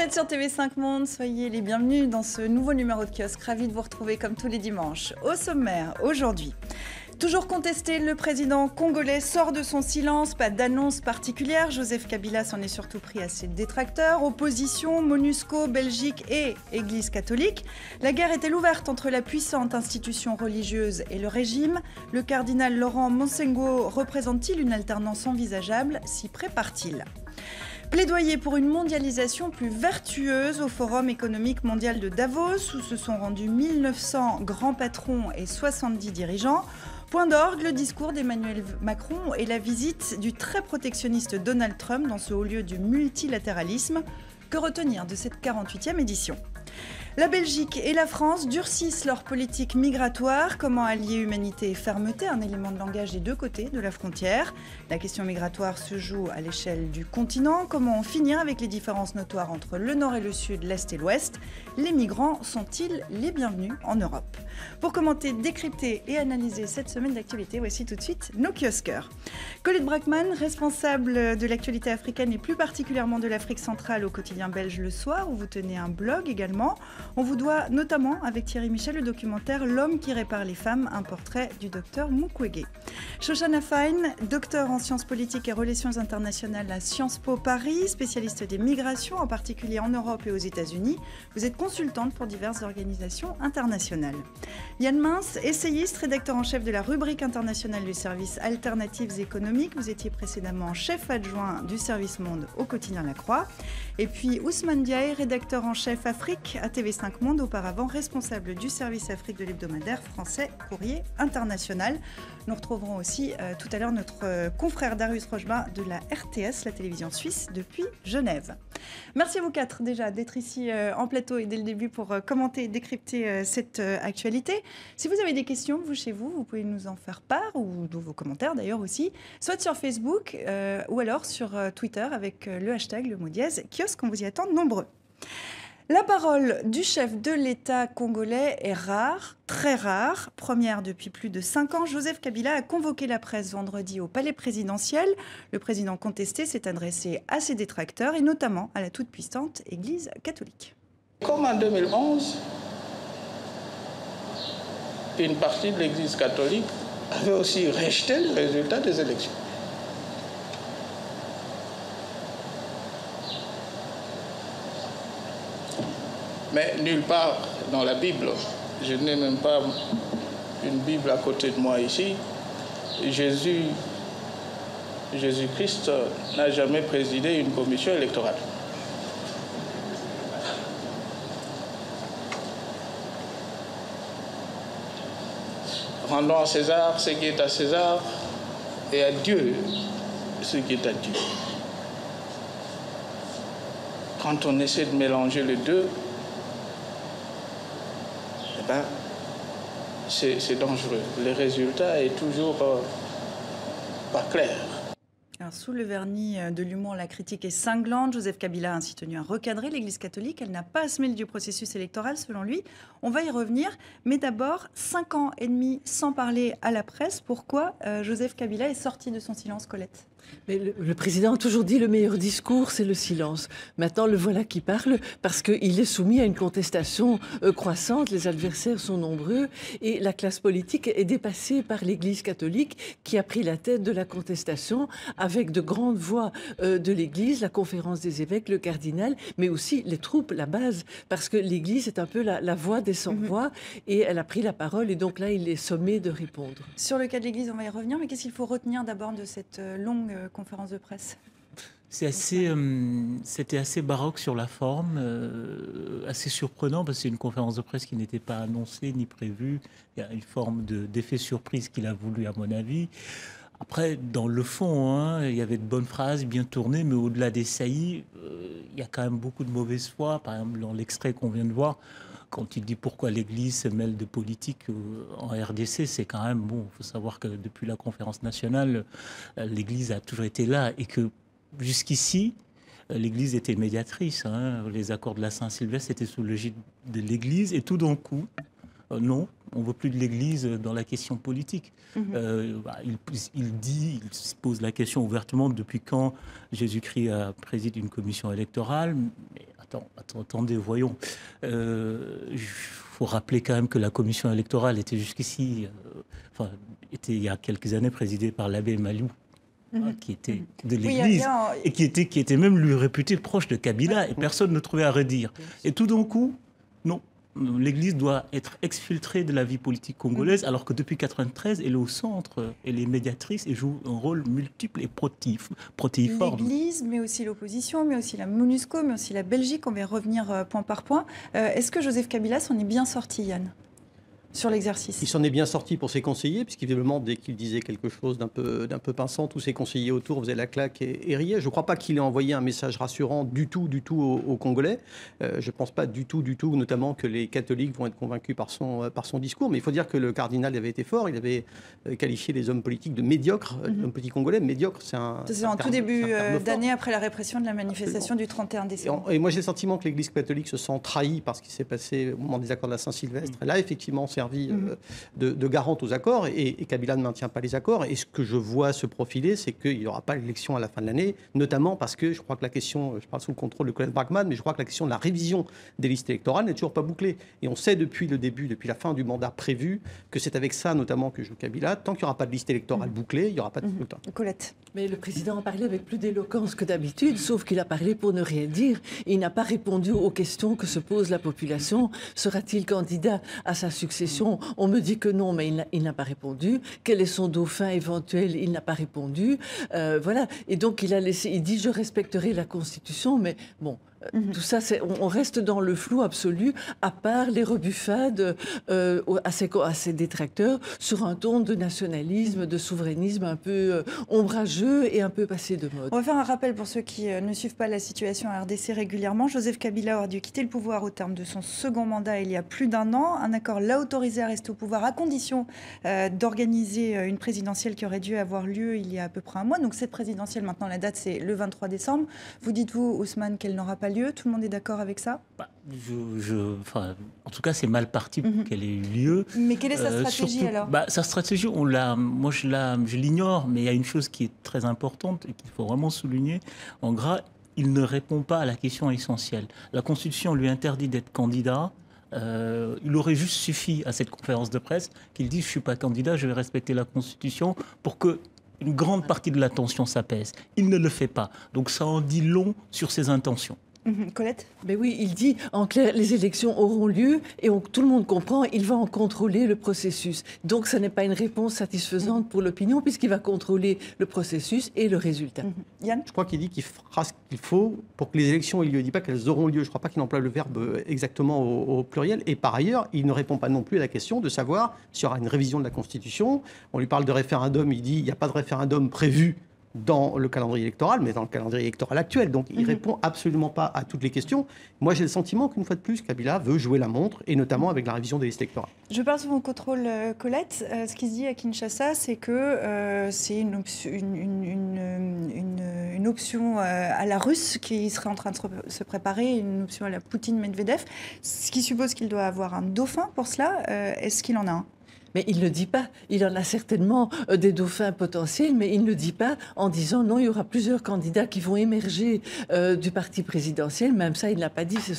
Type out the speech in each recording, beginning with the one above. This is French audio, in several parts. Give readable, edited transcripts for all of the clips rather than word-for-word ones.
êtes sur TV5 Monde, soyez les bienvenus dans ce nouveau numéro de kiosque. Ravi de vous retrouver comme tous les dimanches. Au sommaire, aujourd'hui, toujours contesté, le président congolais sort de son silence, pas d'annonce particulière. Joseph Kabila s'en est surtout pris à ses détracteurs. Opposition, MONUSCO, Belgique et Église catholique. La guerre est-elle ouverte entre la puissante institution religieuse et le régime? Le cardinal Laurent Monsengo représente-t-il une alternance envisageable? S'y prépare-t-il? Plaidoyer pour une mondialisation plus vertueuse au Forum économique mondial de Davos, où se sont rendus 1900 grands patrons et 70 dirigeants. Point d'orgue, le discours d'Emmanuel Macron et la visite du très protectionniste Donald Trump dans ce haut lieu du multilatéralisme. Que retenir de cette 48e édition ? La Belgique et la France durcissent leur politique migratoire. Comment allier humanité et fermeté, un élément de langage des deux côtés de la frontière? La question migratoire se joue à l'échelle du continent. Comment en finir avec les différences notoires entre le nord et le sud, l'est et l'ouest? Les migrants sont-ils les bienvenus en Europe? Pour commenter, décrypter et analyser cette semaine d'actualité, voici tout de suite nos kiosqueurs. Colette Brackman, responsable de l'actualité africaine et plus particulièrement de l'Afrique centrale au quotidien belge Le Soir, où vous tenez un blog également. On vous doit notamment, avec Thierry Michel, le documentaire L'homme qui répare les femmes, un portrait du docteur Mukwege. Shoshana Fine, docteur en sciences politiques et relations internationales à Sciences Po Paris, spécialiste des migrations, en particulier en Europe et aux États-Unis. Vous êtes consultante pour diverses organisations internationales. Yann Mince, essayiste, rédacteur en chef de la rubrique internationale du service Alternatives économiques. Vous étiez précédemment chef adjoint du service Monde au quotidien La Croix. Et puis Ousmane Diaye, rédacteur en chef Afrique à TV5 Monde, auparavant responsable du service Afrique de l'hebdomadaire français Courrier International. Nous retrouverons aussi tout à l'heure notre confrère Darius Rochba de la RTS, la télévision suisse, depuis Genève. Merci à vous quatre déjà d'être ici en plateau et dès le début pour commenter et décrypter cette actualité. Si vous avez des questions, vous chez vous, vous pouvez nous en faire part, ou dans vos commentaires d'ailleurs aussi, soit sur Facebook ou alors sur Twitter avec le hashtag, le mot dièse, kiosque, on vous y attend nombreux. La parole du chef de l'État congolais est rare, très rare. Première depuis plus de 5 ans, Joseph Kabila a convoqué la presse vendredi au palais présidentiel. Le président contesté s'est adressé à ses détracteurs et notamment à la toute-puissante Église catholique. Comme en 2011, une partie de l'Église catholique avait aussi rejeté le résultat des élections. Mais nulle part dans la Bible, je n'ai même pas une Bible à côté de moi ici, Jésus-Christ n'a jamais présidé une commission électorale. Rendons à César ce qui est à César et à Dieu ce qui est à Dieu. Quand on essaie de mélanger les deux, c'est dangereux. Le résultat est toujours pas clair. Alors, sous le vernis de l'humour, la critique est cinglante. Joseph Kabila a ainsi tenu à recadrer l'Église catholique. Elle n'a pas à se mêler du processus électoral, selon lui. On va y revenir. Mais d'abord, 5 ans et demi sans parler à la presse. Pourquoi Joseph Kabila est sorti de son silence, Colette ? Mais le président a toujours dit le meilleur discours, c'est le silence. Maintenant, le voilà qui parle parce qu'il est soumis à une contestation croissante. Les adversaires sont nombreux et la classe politique est dépassée par l'Église catholique qui a pris la tête de la contestation avec de grandes voix de l'Église, la conférence des évêques, le cardinal, mais aussi les troupes, la base, parce que l'Église est un peu la voix des sans-voix et elle a pris la parole et donc là, il est sommé de répondre. Sur le cas de l'Église, on va y revenir, mais qu'est-ce qu'il faut retenir d'abord de cette longue conférence de presse? C'était assez baroque sur la forme, assez surprenant parce que c'est une conférence de presse qui n'était pas annoncée ni prévue. Il y a une forme d'effet surprise qu'il a voulu, à mon avis. Après, dans le fond, il y avait de bonnes phrases bien tournées, mais au-delà des saillies, il y a quand même beaucoup de mauvaise foi. Par exemple, dans l'extrait qu'on vient de voir, quand il dit pourquoi l'Église se mêle de politique en RDC, c'est quand même bon. Il faut savoir que depuis la conférence nationale, l'Église a toujours été là et que jusqu'ici, l'Église était médiatrice. Les accords de la Saint-Sylvestre étaient sous l'égide de l'Église et tout d'un coup, non, on ne veut plus de l'Église dans la question politique. Il se pose la question ouvertement depuis quand Jésus-Christ préside une commission électorale. Mais Attendez, voyons. Il faut rappeler quand même que la commission électorale était jusqu'ici, était il y a quelques années présidée par l'abbé Malou, qui était de l'Église, et qui était même lui réputé proche de Kabila, et personne ne trouvait à redire. Et tout d'un coup, non. L'Église doit être exfiltrée de la vie politique congolaise, alors que depuis 1993, elle est au centre, elle est médiatrice et joue un rôle multiple et protéiforme. L'Église, mais aussi l'opposition, mais aussi la MONUSCO, mais aussi la Belgique, on va y revenir point par point. Est-ce que Joseph Kabila s'en est bien sorti, Yann, sur l'exercice? Il s'en est bien sorti pour ses conseillers, puisqu'évidemment, dès qu'il disait quelque chose d'un peu pinçant, tous ses conseillers autour faisaient la claque et riaient. Je ne crois pas qu'il ait envoyé un message rassurant du tout aux Congolais. Je ne pense pas du tout, notamment que les catholiques vont être convaincus par son discours. Mais il faut dire que le cardinal avait été fort. Il avait qualifié les hommes politiques de médiocres. L'homme politique congolais, médiocre, c'est un... C'est en tout début d'année, après la répression de la manifestation du 31 décembre. Et moi, j'ai le sentiment que l'Église catholique se sent trahie par ce qui s'est passé au moment des accords de la Saint-Sylvestre. Là, effectivement, servi de garante aux accords, et Kabila ne maintient pas les accords. Et ce que je vois se profiler, c'est qu'il n'y aura pas l'élection à la fin de l'année, notamment parce que je crois que la question, je parle sous le contrôle de Colette Brackman, mais je crois que la question de la révision des listes électorales n'est toujours pas bouclée. Et on sait depuis le début, depuis la fin du mandat prévu, que c'est avec ça notamment que joue Kabila. Tant qu'il n'y aura pas de liste électorale bouclée, il n'y aura pas de scrutin. Colette. Mais le président a parlé avec plus d'éloquence que d'habitude, sauf qu'il a parlé pour ne rien dire. Il n'a pas répondu aux questions que se pose la population. Sera-t-il candidat à sa succession? On me dit que non, mais il n'a pas répondu. Quel est son dauphin éventuel? Il n'a pas répondu. Voilà. Et donc il dit je respecterai la Constitution, mais bon. Tout ça, on reste dans le flou absolu, à part les rebuffades à ses détracteurs sur un ton de nationalisme, de souverainisme un peu ombrageux et un peu passé de mode. On va faire un rappel pour ceux qui ne suivent pas la situation à RDC régulièrement. Joseph Kabila aurait dû quitter le pouvoir au terme de son second mandat il y a plus d'un an. Un accord l'a autorisé à rester au pouvoir à condition d'organiser une présidentielle qui aurait dû avoir lieu il y a à peu près un mois. Donc cette présidentielle, maintenant la date c'est le 23 décembre. Vous dites-vous, Ousmane, qu'elle n'aura pas lieu? Tout le monde est d'accord avec ça? En tout cas, c'est mal parti pour qu'elle ait eu lieu. Mais quelle est sa stratégie surtout, alors? Sa stratégie, moi je l'ignore, mais il y a une chose qui est très importante et qu'il faut vraiment souligner. En gras, il ne répond pas à la question essentielle. La Constitution lui interdit d'être candidat. Il aurait juste suffi à cette conférence de presse qu'il dise « je ne suis pas candidat, je vais respecter la Constitution » pour que une grande partie de l'attention s'apaise. Il ne le fait pas. Donc ça en dit long sur ses intentions. Colette? Mais oui, il dit, en clair, les élections auront lieu et tout le monde comprend, il va en contrôler le processus. Donc, ce n'est pas une réponse satisfaisante pour l'opinion puisqu'il va contrôler le processus et le résultat. Yann? Je crois qu'il dit qu'il fera ce qu'il faut pour que les élections aient lieu. Il ne dit pas qu'elles auront lieu. Je ne crois pas qu'il emploie le verbe exactement au pluriel. Et par ailleurs, il ne répond pas non plus à la question de savoir s'il y aura une révision de la Constitution. On lui parle de référendum, il dit qu'il n'y a pas de référendum prévu dans le calendrier électoral, mais dans le calendrier électoral actuel. Donc, il ne répond absolument pas à toutes les questions. Moi, j'ai le sentiment qu'une fois de plus, Kabila veut jouer la montre, et notamment avec la révision des listes électorales. Je parle sous mon contrôle, Colette. Ce qui se dit à Kinshasa, c'est que c'est une option à la russe qui serait en train de se préparer, une option à la Poutine-Medvedev, ce qui suppose qu'il doit avoir un dauphin pour cela. Est-ce qu'il en a un? Mais il ne le dit pas. Il en a certainement des dauphins potentiels, mais il ne le dit pas en disant non, il y aura plusieurs candidats qui vont émerger du parti présidentiel. Même ça, il ne l'a pas dit, c'est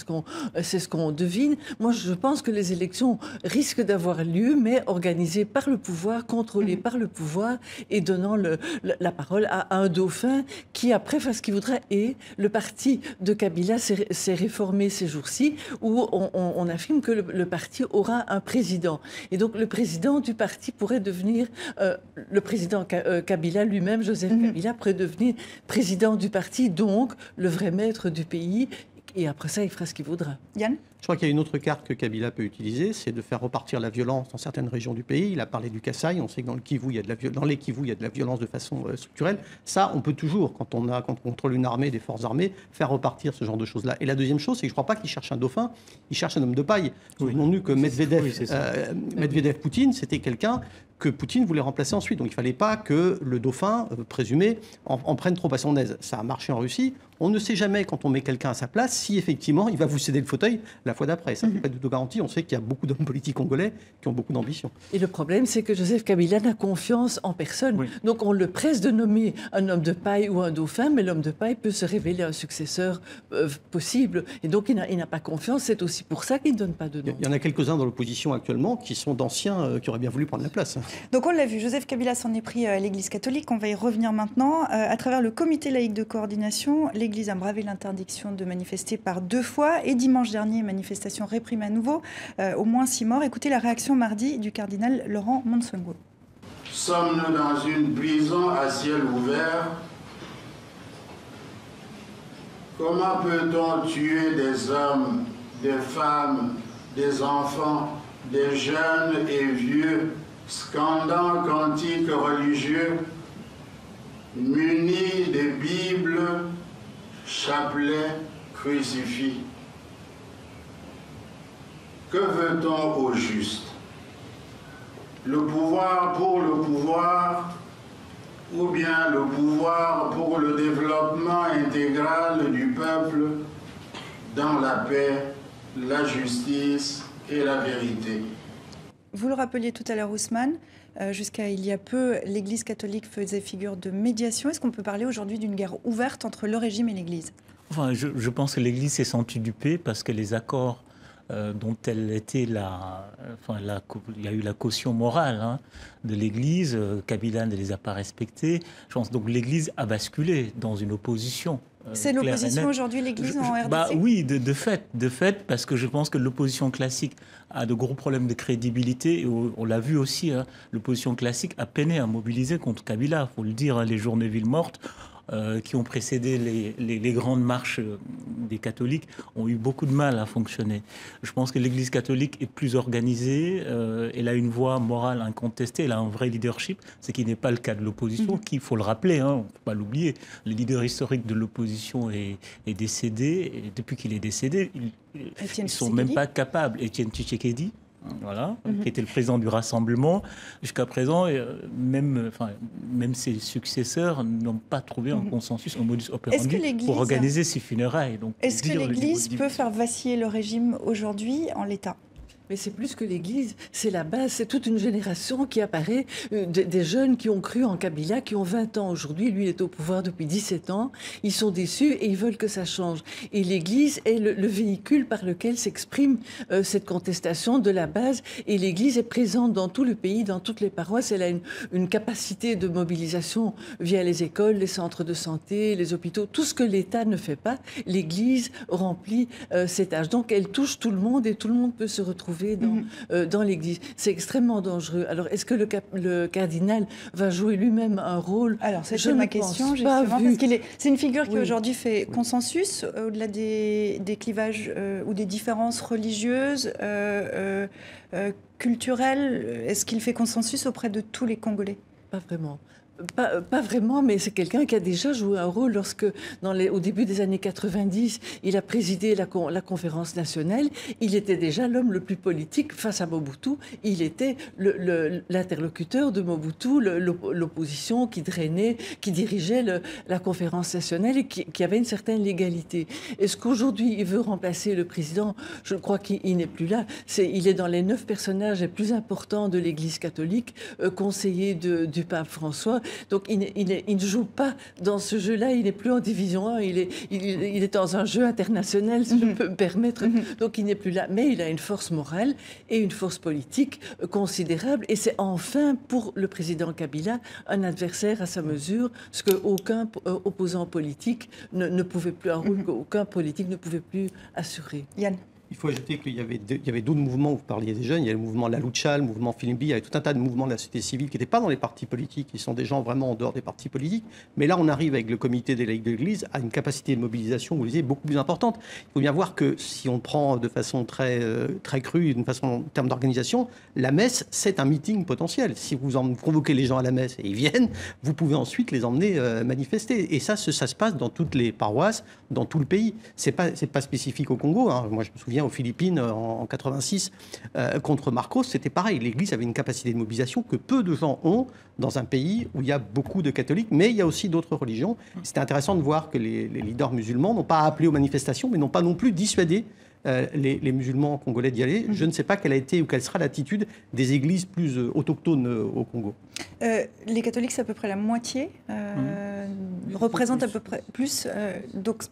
ce qu'on devine. Moi, je pense que les élections risquent d'avoir lieu, mais organisées par le pouvoir, contrôlées par le pouvoir et donnant la parole à un dauphin qui, après, fasse ce qu'il voudra. Et le parti de Kabila s'est réformé ces jours-ci, où on affirme que le parti aura un président. Et donc, le président du parti pourrait devenir, le président Kabila lui-même, Joseph Kabila, pourrait devenir président du parti, donc le vrai maître du pays. Et après ça, il fera ce qu'il voudra. Yann? Je crois qu'il y a une autre carte que Kabila peut utiliser, c'est de faire repartir la violence dans certaines régions du pays. Il a parlé du Kasaï, on sait que dans les Kivus, il y a de la violence de façon structurelle. Ça, on peut toujours, quand on contrôle une armée, des forces armées, faire repartir ce genre de choses-là. Et la deuxième chose, c'est que je ne crois pas qu'il cherche un dauphin, il cherche un homme de paille. Souvenons-nous que Medvedev-Poutine, c'était quelqu'un que Poutine voulait remplacer ensuite. Donc il ne fallait pas que le dauphin présumé en prenne trop à son aise. Ça a marché en Russie. On ne sait jamais, quand on met quelqu'un à sa place, si effectivement il va vous céder le fauteuil la fois d'après. Ça n'est pas du tout garanti. On sait qu'il y a beaucoup d'hommes politiques congolais qui ont beaucoup d'ambition. Et le problème, c'est que Joseph Kabila n'a confiance en personne. Oui. Donc on le presse de nommer un homme de paille ou un dauphin, mais l'homme de paille peut se révéler un successeur possible. Et donc il n'a pas confiance. C'est aussi pour ça qu'il ne donne pas de nom. Il y en a quelques-uns dans l'opposition actuellement qui sont d'anciens qui auraient bien voulu prendre la place. Donc on l'a vu, Joseph Kabila s'en est pris à l'Église catholique. On va y revenir maintenant. À travers le comité laïque de coordination, l'Église a bravé l'interdiction de manifester par 2 fois. Et dimanche dernier, manifestation réprimée à nouveau. Au moins 6 morts. Écoutez la réaction mardi du cardinal Laurent Monsongo. Sommes-nous dans une prison à ciel ouvert? Comment peut-on tuer des hommes, des femmes, des enfants, des jeunes et vieux, scandant cantiques religieux, munis des Bibles, chapelets, crucifix? Que veut-on au juste? Le pouvoir pour le pouvoir, ou bien le pouvoir pour le développement intégral du peuple dans la paix, la justice et la vérité? Vous le rappeliez tout à l'heure, Ousmane, jusqu'à il y a peu, l'Église catholique faisait figure de médiation. Est-ce qu'on peut parler aujourd'hui d'une guerre ouverte entre le régime et l'Église? Enfin, je pense que l'Église s'est sentie dupée parce que les accords dont elle était il y a eu la caution morale de l'Église, Kabila ne les a pas respectés. Je pense donc l'Église a basculé dans une opposition. C'est l'opposition aujourd'hui, l'Église en RDC? Oui, de fait, parce que je pense que l'opposition classique a de gros problèmes de crédibilité. Et on l'a vu aussi, l'opposition classique a peiné à mobiliser contre Kabila, il faut le dire, les journées villes mortes. Qui ont précédé les grandes marches des catholiques ont eu beaucoup de mal à fonctionner. Je pense que l'Église catholique est plus organisée, elle a une voix morale incontestée, elle a un vrai leadership, ce qui n'est pas le cas de l'opposition, qui, il faut le rappeler, on ne peut pas l'oublier, le leader historique de l'opposition est décédé, et depuis qu'il est décédé, ils ne sont même pas capables. Étienne Tshisekedi, voilà, qui était le président du Rassemblement. Jusqu'à présent, même ses successeurs n'ont pas trouvé un consensus, un modus operandi pour organiser ces funérailles. Est-ce que l'Église peut faire vaciller le régime aujourd'hui en l'état? Mais c'est plus que l'Église, c'est la base, c'est toute une génération qui apparaît, des jeunes qui ont cru en Kabila, qui ont 20 ans aujourd'hui, lui il est au pouvoir depuis 17 ans, ils sont déçus et ils veulent que ça change. Et l'Église est le véhicule par lequel s'exprime cette contestation de la base, et l'Église est présente dans tout le pays, dans toutes les paroisses, elle a une capacité de mobilisation via les écoles, les centres de santé, les hôpitaux, tout ce que l'État ne fait pas, l'Église remplit cette tâche. Donc elle touche tout le monde et tout le monde peut se retrouver dans l'Église. C'est extrêmement dangereux. Alors, est-ce que le cardinal va jouer lui-même un rôle? Alors, c'est ma question, justement, parce c'est une figure qui aujourd'hui fait consensus, au-delà des clivages ou des différences religieuses, culturelles. Est-ce qu'il fait consensus auprès de tous les Congolais? Pas vraiment. Pas vraiment, mais c'est quelqu'un qui a déjà joué un rôle lorsque, au début des années 90, il a présidé la conférence nationale. Il était déjà l'homme le plus politique face à Mobutu. Il était l'interlocuteur de Mobutu, l'opposition qui drainait, qui dirigeait la conférence nationale et qui avait une certaine légalité. Est-ce qu'aujourd'hui, il veut remplacer le président? Je crois qu'il n'est plus là. Il est dans les 9 personnages les plus importants de l'Église catholique, conseiller du pape François. Donc il ne joue pas dans ce jeu-là, il n'est plus en division 1, il est dans un jeu international, si je peux me permettre. Donc il n'est plus là. Mais il a une force morale et une force politique considérable. Et c'est enfin, pour le président Kabila, un adversaire à sa mesure, ce qu'aucun opposant politique ne pouvait plus, un rôle qu'aucun politique ne pouvait plus assurer. Yann. Il faut ajouter qu'il y avait d'autres mouvements, vous parliez des jeunes, il y a le mouvement La Lucha, le mouvement Filimbi, il y avait tout un tas de mouvements de la société civile qui n'étaient pas dans les partis politiques, qui sont des gens vraiment en dehors des partis politiques. Mais là, on arrive avec le comité des laïcs de l'Église à une capacité de mobilisation, vous le disiez, beaucoup plus importante. Il faut bien voir que si on prend de façon très crue, d'une façon en termes d'organisation, la messe, c'est un meeting potentiel. Si vous convoquez les gens à la messe et ils viennent, vous pouvez ensuite les emmener manifester. Et ça se passe dans toutes les paroisses, dans tout le pays. C'est pas spécifique au Congo. Moi, je me souviens aux Philippines en 86 contre Marcos, c'était pareil. L'Église avait une capacité de mobilisation que peu de gens ont dans un pays où il y a beaucoup de catholiques, mais il y a aussi d'autres religions. C'était intéressant de voir que les leaders musulmans n'ont pas appelé aux manifestations, mais n'ont pas non plus dissuadé les musulmans congolais d'y aller. Je ne sais pas quelle a été ou quelle sera l'attitude des églises plus autochtones au Congo. Les catholiques, c'est à peu près la moitié, représentent à peu près plus. Donc,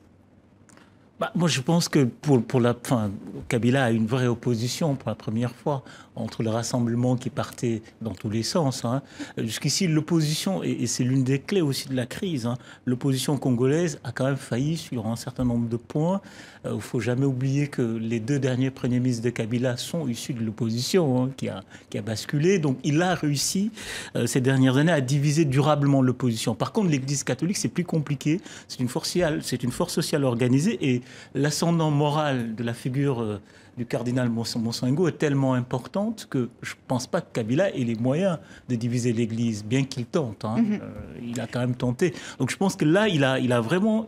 moi, je pense que Kabila a une vraie opposition pour la première fois entre le rassemblement qui partait dans tous les sens. Jusqu'ici, l'opposition, et c'est l'une des clés aussi de la crise, l'opposition congolaise a quand même failli sur un certain nombre de points. Il ne faut jamais oublier que les 2 derniers premiers ministres de Kabila sont issus de l'opposition qui a basculé. Donc, il a réussi ces dernières années à diviser durablement l'opposition. Par contre, l'Église catholique, c'est plus compliqué. C'est une force sociale organisée et l'ascendant moral de la figure du cardinal Monsengo est tellement importante que je ne pense pas que Kabila ait les moyens de diviser l'Église, bien qu'il tente. Il a quand même tenté. Donc je pense que là, il a vraiment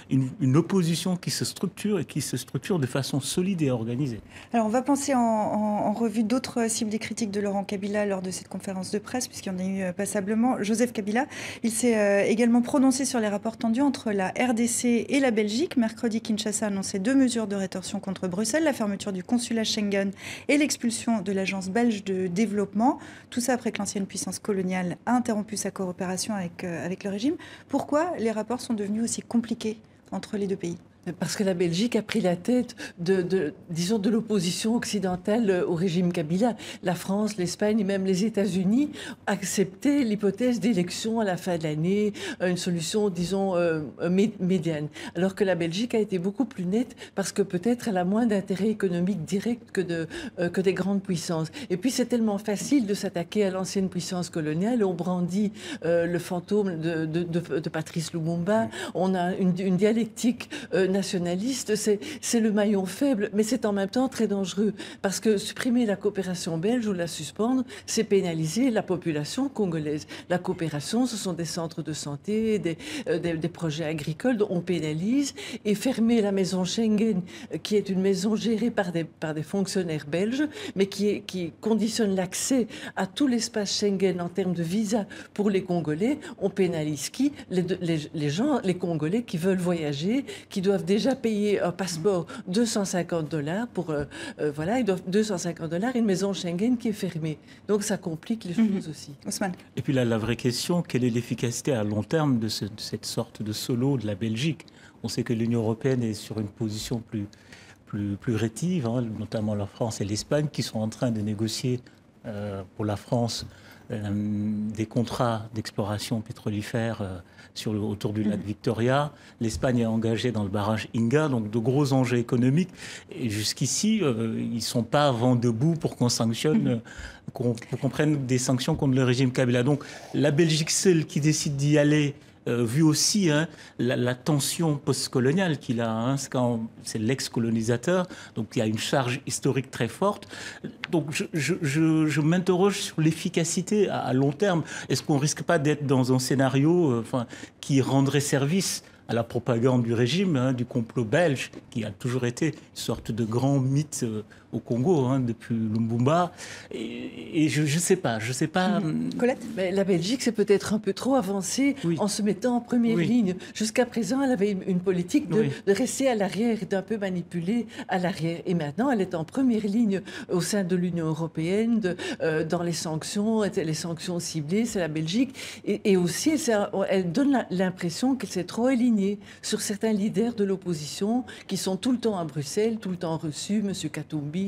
une opposition qui se structure et qui se structure de façon solide et organisée. Alors on va penser en revue d'autres cibles des critiques de Laurent Kabila lors de cette conférence de presse, puisqu'il y en a eu passablement. Joseph Kabila, il s'est également prononcé sur les rapports tendus entre la RDC et la Belgique. Mercredi, Kinshasa a annoncé 2 mesures de rétorsion contre Bruxelles, la fermeture du consulat Schengen et l'expulsion de l'agence belge de développement. Tout ça après que l'ancienne puissance coloniale a interrompu sa coopération avec le régime. Pourquoi les rapports sont devenus aussi compliqués entre les 2 pays ? Parce que la Belgique a pris la tête disons, de l'opposition occidentale au régime Kabila. La France, l'Espagne et même les États-Unis acceptaient l'hypothèse d'élection à la fin de l'année, une solution, disons, médiane. Alors que la Belgique a été beaucoup plus nette parce que peut-être elle a moins d'intérêt économique direct que des grandes puissances. Et puis c'est tellement facile de s'attaquer à l'ancienne puissance coloniale. On brandit le fantôme de Patrice Lumumba. On a une dialectique nationaliste, c'est le maillon faible, mais c'est en même temps très dangereux, parce que supprimer la coopération belge ou la suspendre, c'est pénaliser la population congolaise. La coopération, ce sont des centres de santé, des projets agricoles dont on pénalise, et fermer la maison Schengen, qui est une maison gérée par des fonctionnaires belges, mais qui conditionne l'accès à tout l'espace Schengen en termes de visa pour les Congolais. On pénalise qui ? Les gens, les Congolais qui veulent voyager, qui doivent déjà payer un passeport $250 pour ils doivent $250, une maison Schengen qui est fermée. Donc ça complique les choses aussi. Ousmane. Et puis là, la vraie question, quelle est l'efficacité à long terme de cette sorte de solo de la Belgique ? On sait que l'Union européenne est sur une position plus rétive, notamment la France et l'Espagne, qui sont en train de négocier pour la France des contrats d'exploration pétrolifère autour du lac Victoria. L'Espagne est engagée dans le barrage Inga, donc de gros enjeux économiques. Et jusqu'ici, ils ne sont pas vent debout pour qu'on sanctionne, pour qu'on prenne des sanctions contre le régime Kabila. Donc la Belgique seule qui décide d'y aller, vu aussi la tension postcoloniale qu'il a, c'est l'ex-colonisateur, donc il y a une charge historique très forte. Donc je m'interroge sur l'efficacité à long terme. Est-ce qu'on ne risque pas d'être dans un scénario qui rendrait service à la propagande du régime, du complot belge, qui a toujours été une sorte de grand mythe au Congo, depuis Lumumba. Et je ne sais pas. Colette ? Mais la Belgique, c'est peut-être un peu trop avancé en se mettant en première ligne. Jusqu'à présent, elle avait une politique de rester à l'arrière et d'un peu manipuler à l'arrière. Et maintenant, elle est en première ligne au sein de l'Union européenne, dans les sanctions ciblées, c'est la Belgique. Et aussi, elle donne l'impression qu'elle s'est trop alignée sur certains leaders de l'opposition qui sont tout le temps à Bruxelles, tout le temps reçus, M. Katumbi.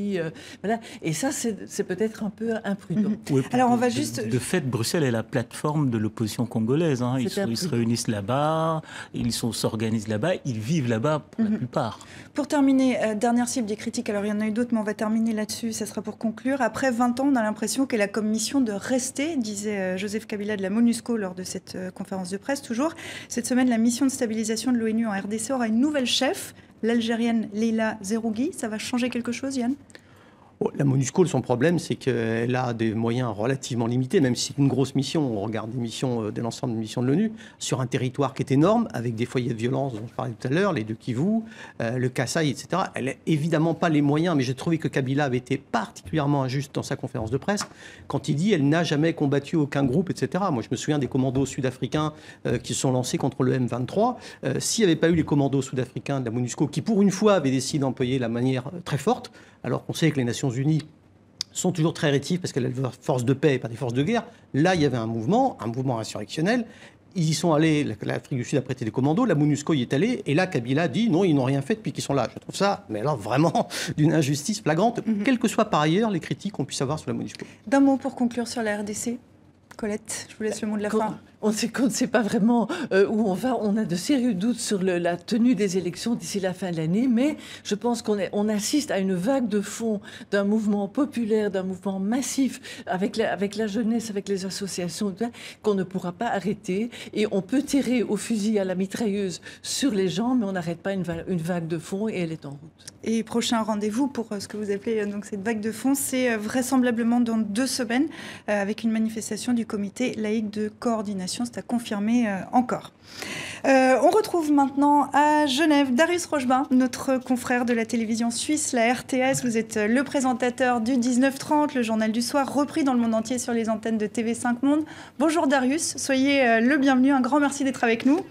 Voilà. Et ça, c'est peut-être un peu imprudent. Oui, alors, on va juste... De fait, Bruxelles est la plateforme de l'opposition congolaise. Ils se réunissent là-bas, ils s'organisent là-bas, ils vivent là-bas pour la plupart. Pour terminer, dernière cible des critiques, alors il y en a eu d'autres, mais on va terminer là-dessus, ça sera pour conclure. Après 20 ans, on a l'impression qu'elle a comme mission de rester, disait Joseph Kabila de la MONUSCO lors de cette conférence de presse, toujours. Cette semaine, la mission de stabilisation de l'ONU en RDC aura une nouvelle chef, l'Algérienne Leila Zerougui. Ça va changer quelque chose, Yann ? La MONUSCO, son problème, c'est qu'elle a des moyens relativement limités, même si c'est une grosse mission. On regarde des missions, de l'ensemble des missions de l'ONU, sur un territoire qui est énorme, avec des foyers de violence dont je parlais tout à l'heure, les deux Kivu, le Kasaï, etc. Elle n'a évidemment pas les moyens, mais j'ai trouvé que Kabila avait été particulièrement injuste dans sa conférence de presse, quand il dit elle n'a jamais combattu aucun groupe, etc. Moi, je me souviens des commandos sud-africains qui se sont lancés contre le M23. S'il n'y avait pas eu les commandos sud-africains de la MONUSCO, qui pour une fois avaient décidé d'employer la manière très forte, alors qu'on sait que les Nations Unies sont toujours très rétives parce qu'elles ont des forces de paix et pas des forces de guerre. Là, il y avait un mouvement insurrectionnel. Ils y sont allés, l'Afrique du Sud a prêté des commandos, la MONUSCO y est allée, et là, Kabila dit non, ils n'ont rien fait depuis qu'ils sont là. Je trouve ça, mais alors vraiment, d'une injustice flagrante, quelles que soient par ailleurs les critiques qu'on puisse avoir sur la MONUSCO. D'un mot pour conclure sur la RDC. Colette, je vous laisse le mot de la fin. On ne sait pas vraiment où on va. On a de sérieux doutes sur la tenue des élections d'ici la fin de l'année, mais je pense qu'on assiste à une vague de fond d'un mouvement populaire, d'un mouvement massif avec la jeunesse, avec les associations, qu'on ne pourra pas arrêter. Et on peut tirer au fusil, à la mitrailleuse sur les gens, mais on n'arrête pas une vague de fond et elle est en route. Et prochain rendez-vous pour ce que vous appelez donc cette vague de fond, c'est vraisemblablement dans 2 semaines avec une manifestation du comité laïque de coordination. C'est à confirmer encore. On retrouve maintenant à Genève Darius Rochebin, notre confrère de la télévision suisse, la RTS. Vous êtes le présentateur du 19h30, le journal du soir, repris dans le monde entier sur les antennes de TV5 Monde. Bonjour Darius, soyez le bienvenu. Un grand merci d'être avec nous.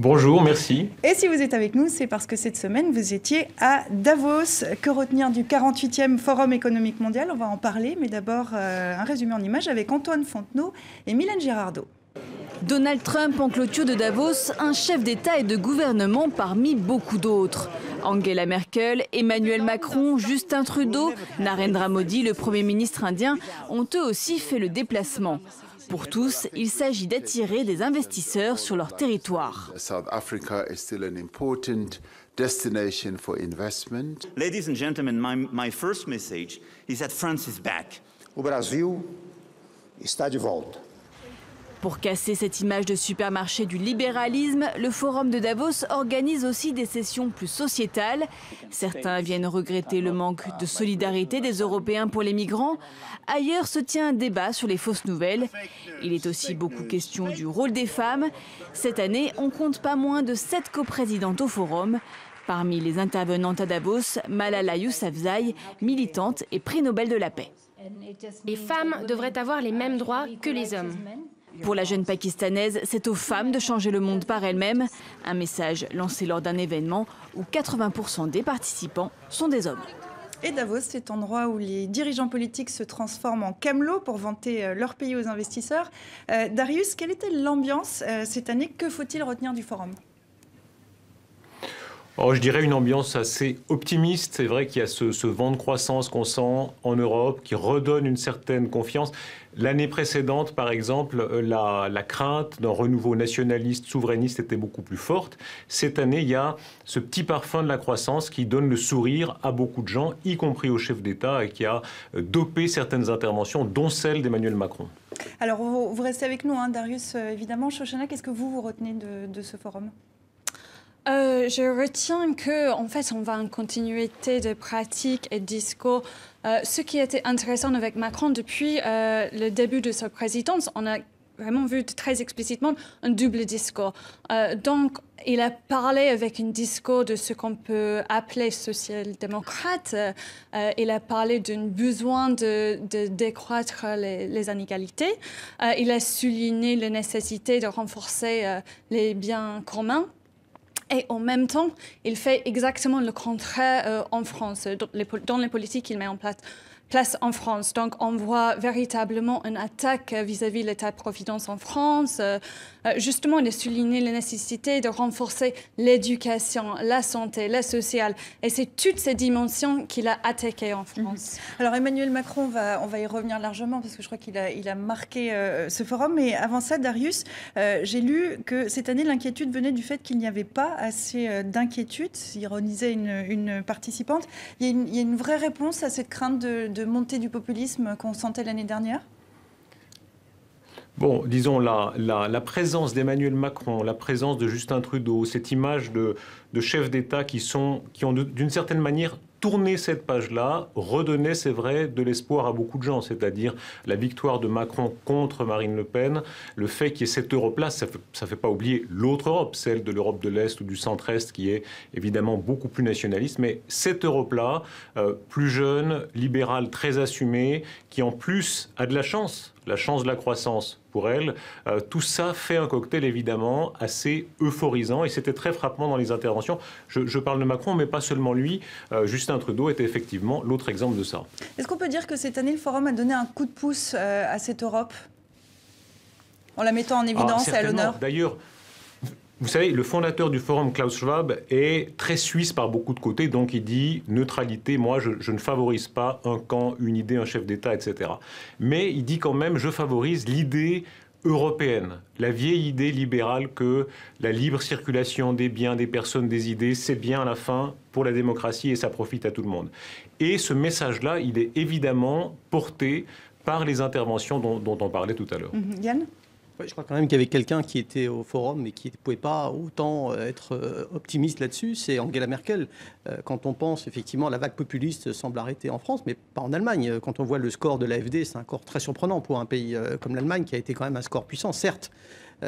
Bonjour, merci. Et si vous êtes avec nous, c'est parce que cette semaine, vous étiez à Davos. Que retenir du 48e Forum économique mondial? On va en parler, mais d'abord, un résumé en images avec Antoine Fontenot et Mylène Girardot. Donald Trump en clôture de Davos, un chef d'État et de gouvernement parmi beaucoup d'autres. Angela Merkel, Emmanuel Macron, Justin Trudeau, Narendra Modi, le Premier ministre indien, ont eux aussi fait le déplacement. Pour tous, il s'agit d'attirer des investisseurs sur leur territoire. South Africa is still an important destination for investment. Ladies and gentlemen, my first message is that France is back. O Brasil está de volta. Pour casser cette image de supermarché du libéralisme, le Forum de Davos organise aussi des sessions plus sociétales. Certains viennent regretter le manque de solidarité des Européens pour les migrants. Ailleurs se tient un débat sur les fausses nouvelles. Il est aussi beaucoup question du rôle des femmes. Cette année, on compte pas moins de 7 coprésidentes au Forum. Parmi les intervenantes à Davos, Malala Yousafzai, militante et prix Nobel de la paix. Les femmes devraient avoir les mêmes droits que les hommes. Pour la jeune Pakistanaise, c'est aux femmes de changer le monde par elles-mêmes. Un message lancé lors d'un événement où 80% des participants sont des hommes. Et Davos, c'est endroit où les dirigeants politiques se transforment en camelots pour vanter leur pays aux investisseurs. Darius, quelle était l'ambiance cette année? Que faut-il retenir du forum? Je dirais une ambiance assez optimiste. C'est vrai qu'il y a ce vent de croissance qu'on sent en Europe qui redonne une certaine confiance. L'année précédente, par exemple, la crainte d'un renouveau nationaliste, souverainiste était beaucoup plus forte. Cette année, il y a ce petit parfum de la croissance qui donne le sourire à beaucoup de gens, y compris au chef d'État, et qui a dopé certaines interventions, dont celle d'Emmanuel Macron. Alors, vous restez avec nous, hein, Darius, évidemment. Shoshana, qu'est-ce que vous retenez de ce forum? Je retiens qu'en fait, on va en continuité de pratiques et de discours. Ce qui était intéressant avec Macron depuis le début de sa présidence, on a vraiment vu très explicitement un double discours. Donc, il a parlé avec un discours de ce qu'on peut appeler social-démocrate. Il a parlé d'un besoin de décroître les inégalités. Il a souligné la nécessité de renforcer les biens communs. Et en même temps, il fait exactement le contraire en France, dans les politiques qu'il met en place en France. Donc, on voit véritablement une attaque vis-à-vis de l'État-providence en France. Justement, il a souligné la nécessité de renforcer l'éducation, la santé, la sociale. Et c'est toutes ces dimensions qu'il a attaquées en France. Alors, Emmanuel Macron, on va y revenir largement parce que je crois qu'il a marqué ce forum. Mais avant ça, Darius, j'ai lu que cette année, l'inquiétude venait du fait qu'il n'y avait pas assez d'inquiétude, ironisait une participante. Il y a une vraie réponse à cette crainte de montée du populisme qu'on sentait l'année dernière? Bon, disons, la présence d'Emmanuel Macron, la présence de Justin Trudeau, cette image de chefs d'État qui ont d'une certaine manière tourner cette page-là redonnait, c'est vrai, de l'espoir à beaucoup de gens, c'est-à-dire la victoire de Macron contre Marine Le Pen, le fait qu'il y ait cette Europe-là, ça ne fait pas oublier l'autre Europe, celle de l'Europe de l'Est ou du centre-Est, qui est évidemment beaucoup plus nationaliste, mais cette Europe-là, plus jeune, libérale, très assumée, qui en plus a de la chance de la croissance pour elle, tout ça fait un cocktail évidemment assez euphorisant et c'était très frappant dans les interventions. Je parle de Macron, mais pas seulement lui. Justin Trudeau était effectivement l'autre exemple de ça. Est-ce qu'on peut dire que cette année, le Forum a donné un coup de pouce à cette Europe en la mettant en évidence et à l'honneur? D'ailleurs, vous savez, le fondateur du Forum, Klaus Schwab, est très suisse par beaucoup de côtés, donc il dit neutralité, moi je ne favorise pas un camp, une idée, un chef d'État, etc. Mais il dit quand même, je favorise l'idée européenne, la vieille idée libérale que la libre circulation des biens, des personnes, des idées, c'est bien à la fin pour la démocratie et ça profite à tout le monde. Et ce message-là, il est évidemment porté par les interventions dont on parlait tout à l'heure. Yann ? Je crois quand même qu'il y avait quelqu'un qui était au forum mais qui ne pouvait pas autant être optimiste là-dessus, c'est Angela Merkel. Quand on pense effectivement la vague populiste semble arrêter en France, mais pas en Allemagne. Quand on voit le score de l'AfD, c'est un score très surprenant pour un pays comme l'Allemagne qui a été quand même un score puissant, certes.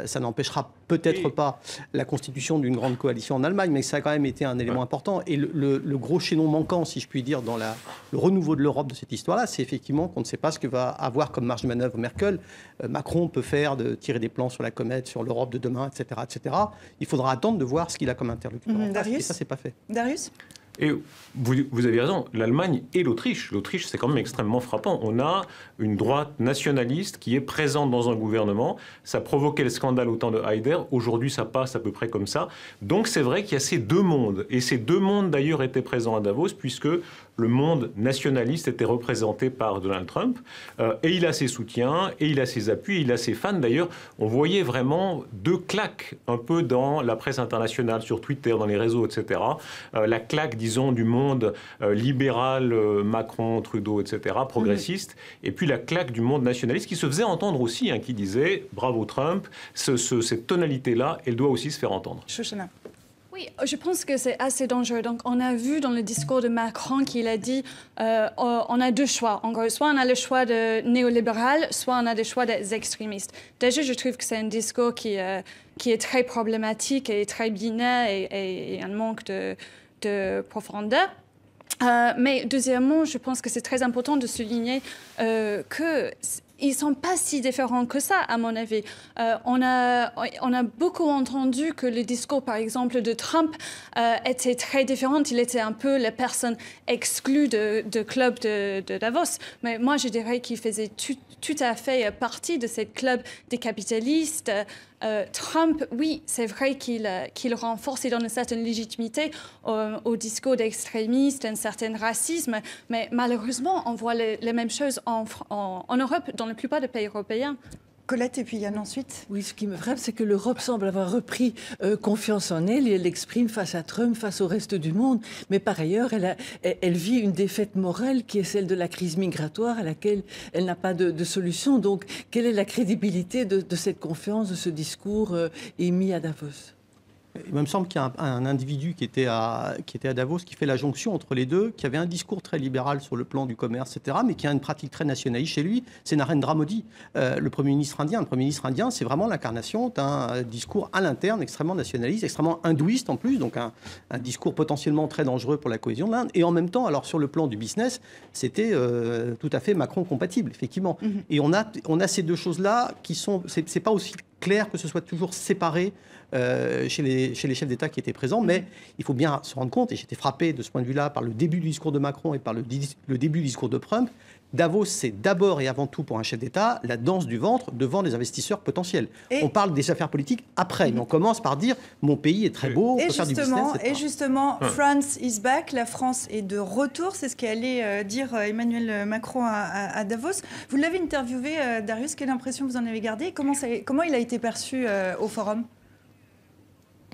Ça n'empêchera peut-être pas la constitution d'une grande coalition en Allemagne, mais ça a quand même été un élément important. Et le gros chaînon manquant, si je puis dire, dans le renouveau de l'Europe de cette histoire-là, c'est effectivement qu'on ne sait pas ce que va avoir comme marge de manœuvre Merkel. Macron peut faire de tirer des plans sur la comète, sur l'Europe de demain, etc., etc. Il faudra attendre de voir ce qu'il a comme interlocuteur. Et ça, c'est pas fait. Darius ? Et vous avez raison, l'Allemagne et l'Autriche. L'Autriche, c'est quand même extrêmement frappant. On a une droite nationaliste qui est présente dans un gouvernement. Ça provoquait le scandale au temps de Haider. Aujourd'hui, ça passe à peu près comme ça. Donc c'est vrai qu'il y a ces deux mondes. Et ces deux mondes, d'ailleurs, étaient présents à Davos, puisque le monde nationaliste était représenté par Donald Trump. Et il a ses soutiens, et il a ses appuis, et il a ses fans. D'ailleurs, on voyait vraiment deux claques un peu dans la presse internationale, sur Twitter, dans les réseaux, etc. La claque, disons, du monde libéral, Macron, Trudeau, etc., progressiste, et puis la claque du monde nationaliste qui se faisait entendre aussi, hein, qui disait « Bravo Trump », cette tonalité-là, elle doit aussi se faire entendre. Shoshana. Oui, je pense que c'est assez dangereux. Donc, on a vu dans le discours de Macron qu'il a dit on a deux choix. En gros, soit on a le choix de néolibéral, soit on a le choix des extrémistes. Déjà, je trouve que c'est un discours qui est très problématique et très binaire et un manque de profondeur. Mais deuxièmement, je pense que c'est très important de souligner qu'ils ne sont pas si différents que ça, à mon avis. On a beaucoup entendu que le discours, par exemple, de Trump était très différent. Il était un peu la personne exclue de club de Davos. Mais moi, je dirais qu'il faisait tout à fait partie de ce club des capitalistes. Trump, oui, c'est vrai qu'il renforce et donne une certaine légitimité au discours d'extrémistes, un certain racisme, mais malheureusement, on voit les mêmes choses en Europe, dans la plupart des pays européens. Colette et puis Yann ensuite. Oui, ce qui me frappe, c'est que l'Europe semble avoir repris confiance en elle et elle l'exprime face à Trump, face au reste du monde. Mais par ailleurs, elle vit une défaite morale qui est celle de la crise migratoire à laquelle elle n'a pas de solution. Donc, quelle est la crédibilité de cette confiance, de ce discours émis à Davos ? Il me semble qu'il y a un individu qui était à Davos qui fait la jonction entre les deux, qui avait un discours très libéral sur le plan du commerce, etc., mais qui a une pratique très nationaliste chez lui. C'est Narendra Modi, le Premier ministre indien. Le Premier ministre indien, c'est vraiment l'incarnation d'un discours à l'interne extrêmement nationaliste, extrêmement hindouiste en plus, donc un discours potentiellement très dangereux pour la cohésion de l'Inde. Et en même temps, alors sur le plan du business, c'était tout à fait Macron compatible, effectivement. Et on a ces deux choses-là qui sont... C'est pas aussi clair que ce soit toujours séparé chez les chefs d'État qui étaient présents, mais il faut bien se rendre compte, et j'étais frappé de ce point de vue-là par le début du discours de Macron et par le début du discours de Trump, Davos, c'est d'abord et avant tout pour un chef d'État la danse du ventre devant des investisseurs potentiels. On parle des affaires politiques après, mais on commence par dire mon pays est très beau, on peut faire du business, etc. Et justement, France is back, la France est de retour, c'est ce qu'allait dire Emmanuel Macron à Davos. Vous l'avez interviewé, Darius, quelle impression vous en avez gardé ? Comment il a été perçu au forum ?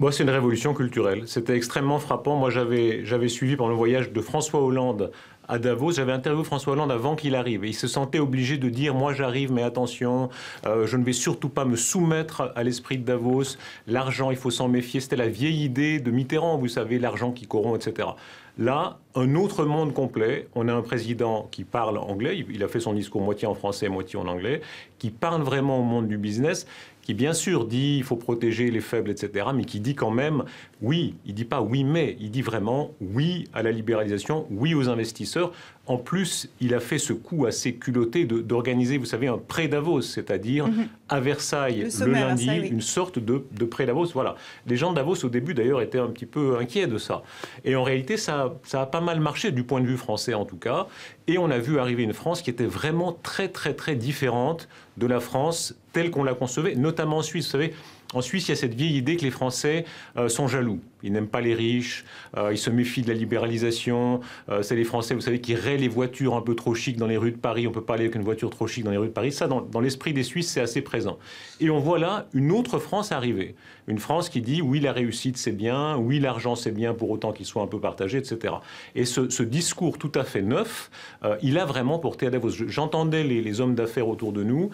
Bon, c'est une révolution culturelle. C'était extrêmement frappant. Moi, j'avais suivi pendant le voyage de François Hollande à Davos. J'avais interviewé François Hollande avant qu'il arrive. Et il se sentait obligé de dire « Moi, j'arrive, mais attention, je ne vais surtout pas me soumettre à l'esprit de Davos. L'argent, il faut s'en méfier. » C'était la vieille idée de Mitterrand, vous savez, l'argent qui corrompt, etc. Là, un autre monde complet. On a un président qui parle anglais, il a fait son discours moitié en français, moitié en anglais, qui parle vraiment au monde du business, qui bien sûr dit il faut protéger les faibles, etc., mais qui dit quand même oui, il ne dit pas oui mais, il dit vraiment oui à la libéralisation, oui aux investisseurs. En plus, il a fait ce coup assez culotté d'organiser, vous savez, un pré-Davos, c'est-à-dire à Versailles, le lundi, Versailles, oui. Une sorte de pré-Davos. Voilà. Les gens de Davos, au début, d'ailleurs, étaient un petit peu inquiets de ça. Et en réalité, ça a pas mal marché, du point de vue français en tout cas. Et on a vu arriver une France qui était vraiment très, très, très différente de la France telle qu'on la concevait, notamment en Suisse. Vous savez, en Suisse, il y a cette vieille idée que les Français sont jaloux. Ils n'aiment pas les riches, ils se méfient de la libéralisation. C'est les Français, vous savez, qui raient les voitures un peu trop chic dans les rues de Paris. On ne peut pas aller avec une voiture trop chic dans les rues de Paris. Ça, dans l'esprit des Suisses, c'est assez présent. Et on voit là une autre France arriver. Une France qui dit, oui, la réussite, c'est bien. Oui, l'argent, c'est bien, pour autant qu'il soit un peu partagé, etc. Et ce discours tout à fait neuf, il a vraiment porté à Davos. J'entendais les hommes d'affaires autour de nous,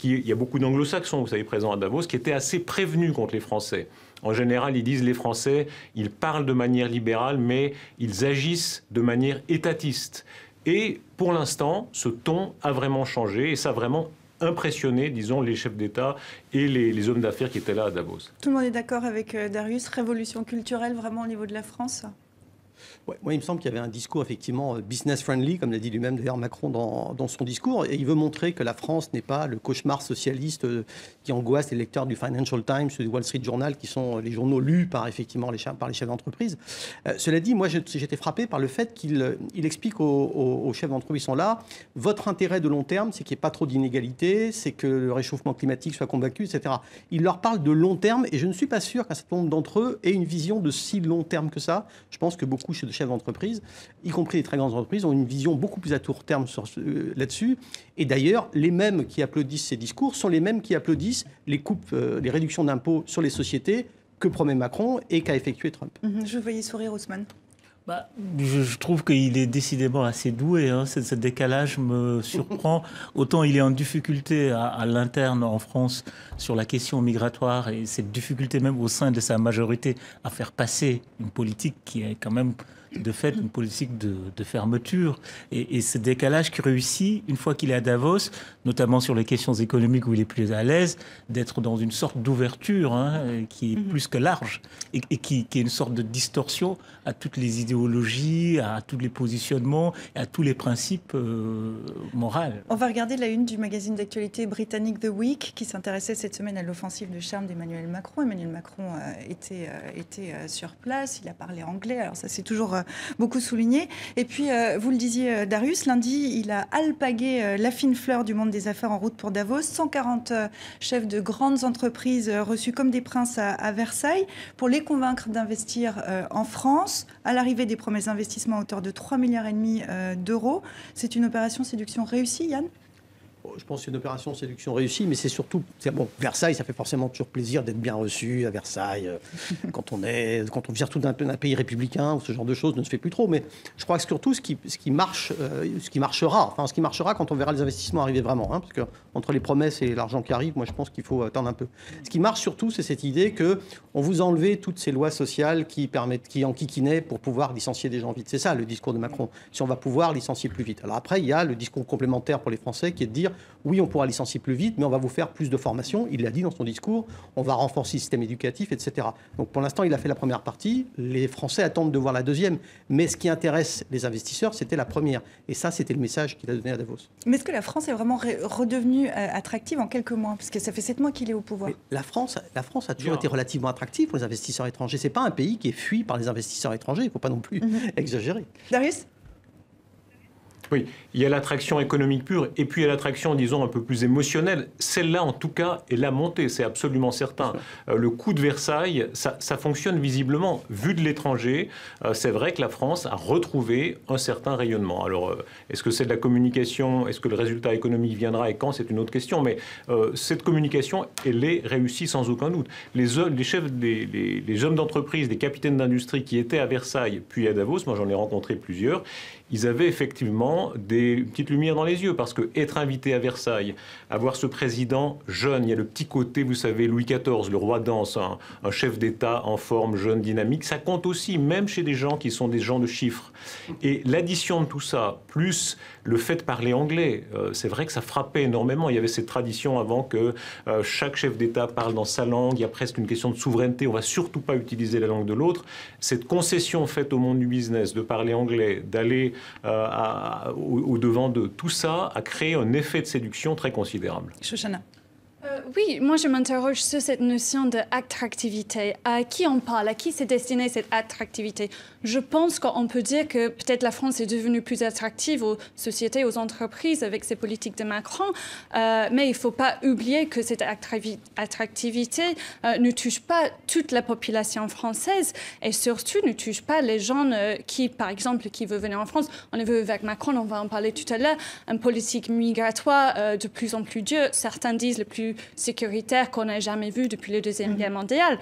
il y a beaucoup d'anglo-saxons, vous savez, présents à Davos, qui étaient assez prévenus contre les Français. En général, ils disent les Français, ils parlent de manière libérale, mais ils agissent de manière étatiste. Et pour l'instant, ce ton a vraiment changé et ça a vraiment impressionné, disons, les chefs d'État et les hommes d'affaires qui étaient là à Davos. Tout le monde est d'accord avec Darius, révolution culturelle vraiment au niveau de la France ? Ouais, moi, il me semble qu'il y avait un discours effectivement business-friendly, comme l'a dit lui-même d'ailleurs Macron dans son discours. Et il veut montrer que la France n'est pas le cauchemar socialiste qui angoisse les lecteurs du Financial Times ou du Wall Street Journal, qui sont les journaux lus par les chefs d'entreprise. Cela dit, moi, j'étais frappé par le fait qu'il explique aux chefs d'entreprise qui sont là, votre intérêt de long terme, c'est qu'il n'y ait pas trop d'inégalités, c'est que le réchauffement climatique soit combattu, etc. Il leur parle de long terme et je ne suis pas sûr qu'un certain nombre d'entre eux aient une vision de si long terme que ça. Je pense que beaucoup de chefs d'entreprise, y compris les très grandes entreprises, ont une vision beaucoup plus à court terme là-dessus. Et d'ailleurs, les mêmes qui applaudissent ces discours sont les mêmes qui applaudissent les coupes, les réductions d'impôts sur les sociétés que promet Macron et qu'a effectué Trump. Je vous voyais sourire, Ousmane. Je trouve qu'il est décidément assez doué. Hein. Ce décalage me surprend. Autant il est en difficulté à l'interne en France sur la question migratoire et cette difficulté même au sein de sa majorité à faire passer une politique qui est quand même de fait une politique de fermeture. Et ce décalage qui réussit, une fois qu'il est à Davos, notamment sur les questions économiques où il est plus à l'aise, d'être dans une sorte d'ouverture qui est plus que large et qui est une sorte de distorsion à toutes les idéologies, à tous les positionnements, à tous les principes moraux. On va regarder la une du magazine d'actualité britannique The Week qui s'intéressait cette semaine à l'offensive de charme d'Emmanuel Macron. Emmanuel Macron était sur place, il a parlé anglais, alors ça c'est toujours beaucoup souligné. Et puis, vous le disiez, Darius, lundi, il a alpagué la fine fleur du monde des affaires en route pour Davos. 140 chefs de grandes entreprises reçus comme des princes à Versailles pour les convaincre d'investir en France. À l'arrivée des promesses d'investissement à hauteur de 3,5 milliards d'euros. C'est une opération séduction réussie, Yann ? Je pense que c'est une opération séduction réussie, mais c'est surtout... Bon, Versailles, ça fait forcément toujours plaisir d'être bien reçu à Versailles. Quand on vient tout d'un pays républicain, ce genre de choses ne se fait plus trop. Mais je crois que surtout, ce qui marchera quand on verra les investissements arriver vraiment. Hein, parce qu'entre les promesses et l'argent qui arrive, moi, je pense qu'il faut attendre un peu. Ce qui marche surtout, c'est cette idée qu'on vous a enlevé toutes ces lois sociales qui enquiquinaient pour pouvoir licencier des gens vite. C'est ça, le discours de Macron. Si on va pouvoir licencier plus vite. Alors après, il y a le discours complémentaire pour les Français qui est de dire oui, on pourra licencier plus vite, mais on va vous faire plus de formation. Il l'a dit dans son discours, on va renforcer le système éducatif, etc. Donc pour l'instant, il a fait la première partie. Les Français attendent de voir la deuxième. Mais ce qui intéresse les investisseurs, c'était la première. Et ça, c'était le message qu'il a donné à Davos. Mais est-ce que la France est vraiment redevenue attractive en quelques mois ? Parce que ça fait 7 mois qu'il est au pouvoir. Mais la France a toujours été relativement attractive pour les investisseurs étrangers. Ce n'est pas un pays qui est fui par les investisseurs étrangers. Il ne faut pas non plus exagérer. Darius ? Oui, il y a l'attraction économique pure et puis il y a l'attraction, disons, un peu plus émotionnelle. Celle-là, en tout cas, est la montée, c'est absolument certain. Le coup de Versailles, ça fonctionne visiblement. Vu de l'étranger, c'est vrai que la France a retrouvé un certain rayonnement. Alors, est-ce que c'est de la communication ? Est-ce que le résultat économique viendra et quand ? C'est une autre question. Mais cette communication, elle est réussie sans aucun doute. Les hommes d'entreprise, les capitaines d'industrie qui étaient à Versailles puis à Davos, moi j'en ai rencontré plusieurs, ils avaient effectivement des petites lumières dans les yeux, parce que être invité à Versailles, avoir ce président jeune, il y a le petit côté, vous savez, Louis XIV, le roi danse, un chef d'État en forme, jeune, dynamique, ça compte aussi, même chez des gens qui sont des gens de chiffres. Et l'addition de tout ça, plus le fait de parler anglais, c'est vrai que ça frappait énormément. Il y avait cette tradition avant que chaque chef d'État parle dans sa langue, il y a presque une question de souveraineté, on ne va surtout pas utiliser la langue de l'autre. Cette concession faite au monde du business, de parler anglais, d'aller au-devant de tout ça, a créé un effet de séduction très considérable. Shoshana. Oui, moi je m'interroge sur cette notion d'attractivité. À qui on parle? À qui c'est destiné cette attractivité? Je pense qu'on peut dire que peut-être la France est devenue plus attractive aux sociétés, aux entreprises avec ses politiques de Macron, mais il ne faut pas oublier que cette attractivité ne touche pas toute la population française et surtout ne touche pas les gens qui, par exemple, qui veulent venir en France. On a vu avec Macron, on va en parler tout à l'heure, une politique migratoire de plus en plus dure. Certains disent le plus sécuritaire qu'on n'a jamais vu depuis la Deuxième Guerre mondiale.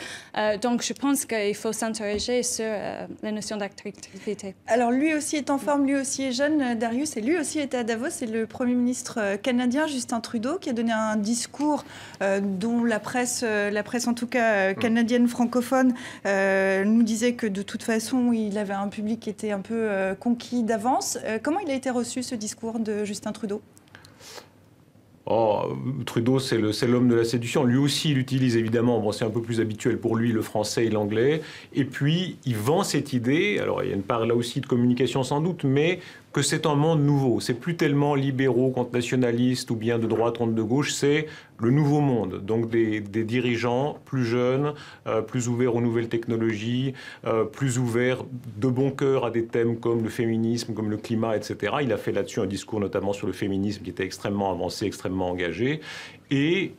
Donc je pense qu'il faut s'interroger sur la notion d'attractivité. Alors lui aussi est en forme, lui aussi est jeune, Darius, et lui aussi était à Davos. C'est le Premier ministre canadien Justin Trudeau qui a donné un discours dont la presse en tout cas canadienne francophone nous disait que de toute façon il avait un public qui était un peu conquis d'avance. Comment il a été reçu ce discours de Justin Trudeau ? Oh, Trudeau, c'est l'homme de la séduction. Lui aussi, il utilise évidemment, bon, c'est un peu plus habituel pour lui, le français et l'anglais. Et puis, il vend cette idée, alors il y a une part là aussi de communication sans doute, mais que c'est un monde nouveau. C'est plus tellement libéraux contre nationalistes ou bien de droite contre de gauche, c'est le nouveau monde. Donc des dirigeants plus jeunes, plus ouverts aux nouvelles technologies, plus ouverts de bon cœur à des thèmes comme le féminisme, comme le climat, etc. Il a fait là-dessus un discours notamment sur le féminisme qui était extrêmement avancé, extrêmement engagé. Et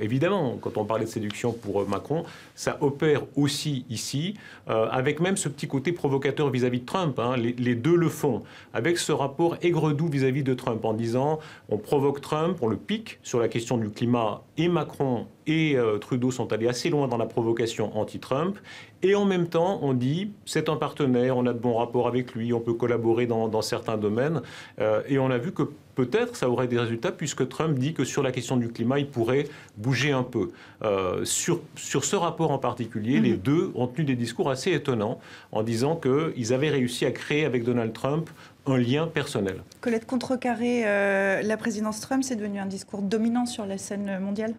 évidemment, quand on parlait de séduction pour Macron, ça opère aussi ici, avec même ce petit côté provocateur vis-à-vis de Trump. Hein. Les deux le font, avec ce rapport aigre-doux vis-à-vis de Trump, en disant on provoque Trump, on le pique sur la question du climat, et Macron et Trudeau sont allés assez loin dans la provocation anti-Trump. Et en même temps, on dit, c'est un partenaire, on a de bons rapports avec lui, on peut collaborer dans certains domaines. Et on a vu que peut-être ça aurait des résultats, puisque Trump dit que sur la question du climat, il pourrait bouger un peu. Sur ce rapport en particulier, les deux ont tenu des discours assez étonnants, en disant qu'ils avaient réussi à créer avec Donald Trump un lien personnel. Colette, contrecarrer la présidence Trump, c'est devenu un discours dominant sur la scène mondiale ?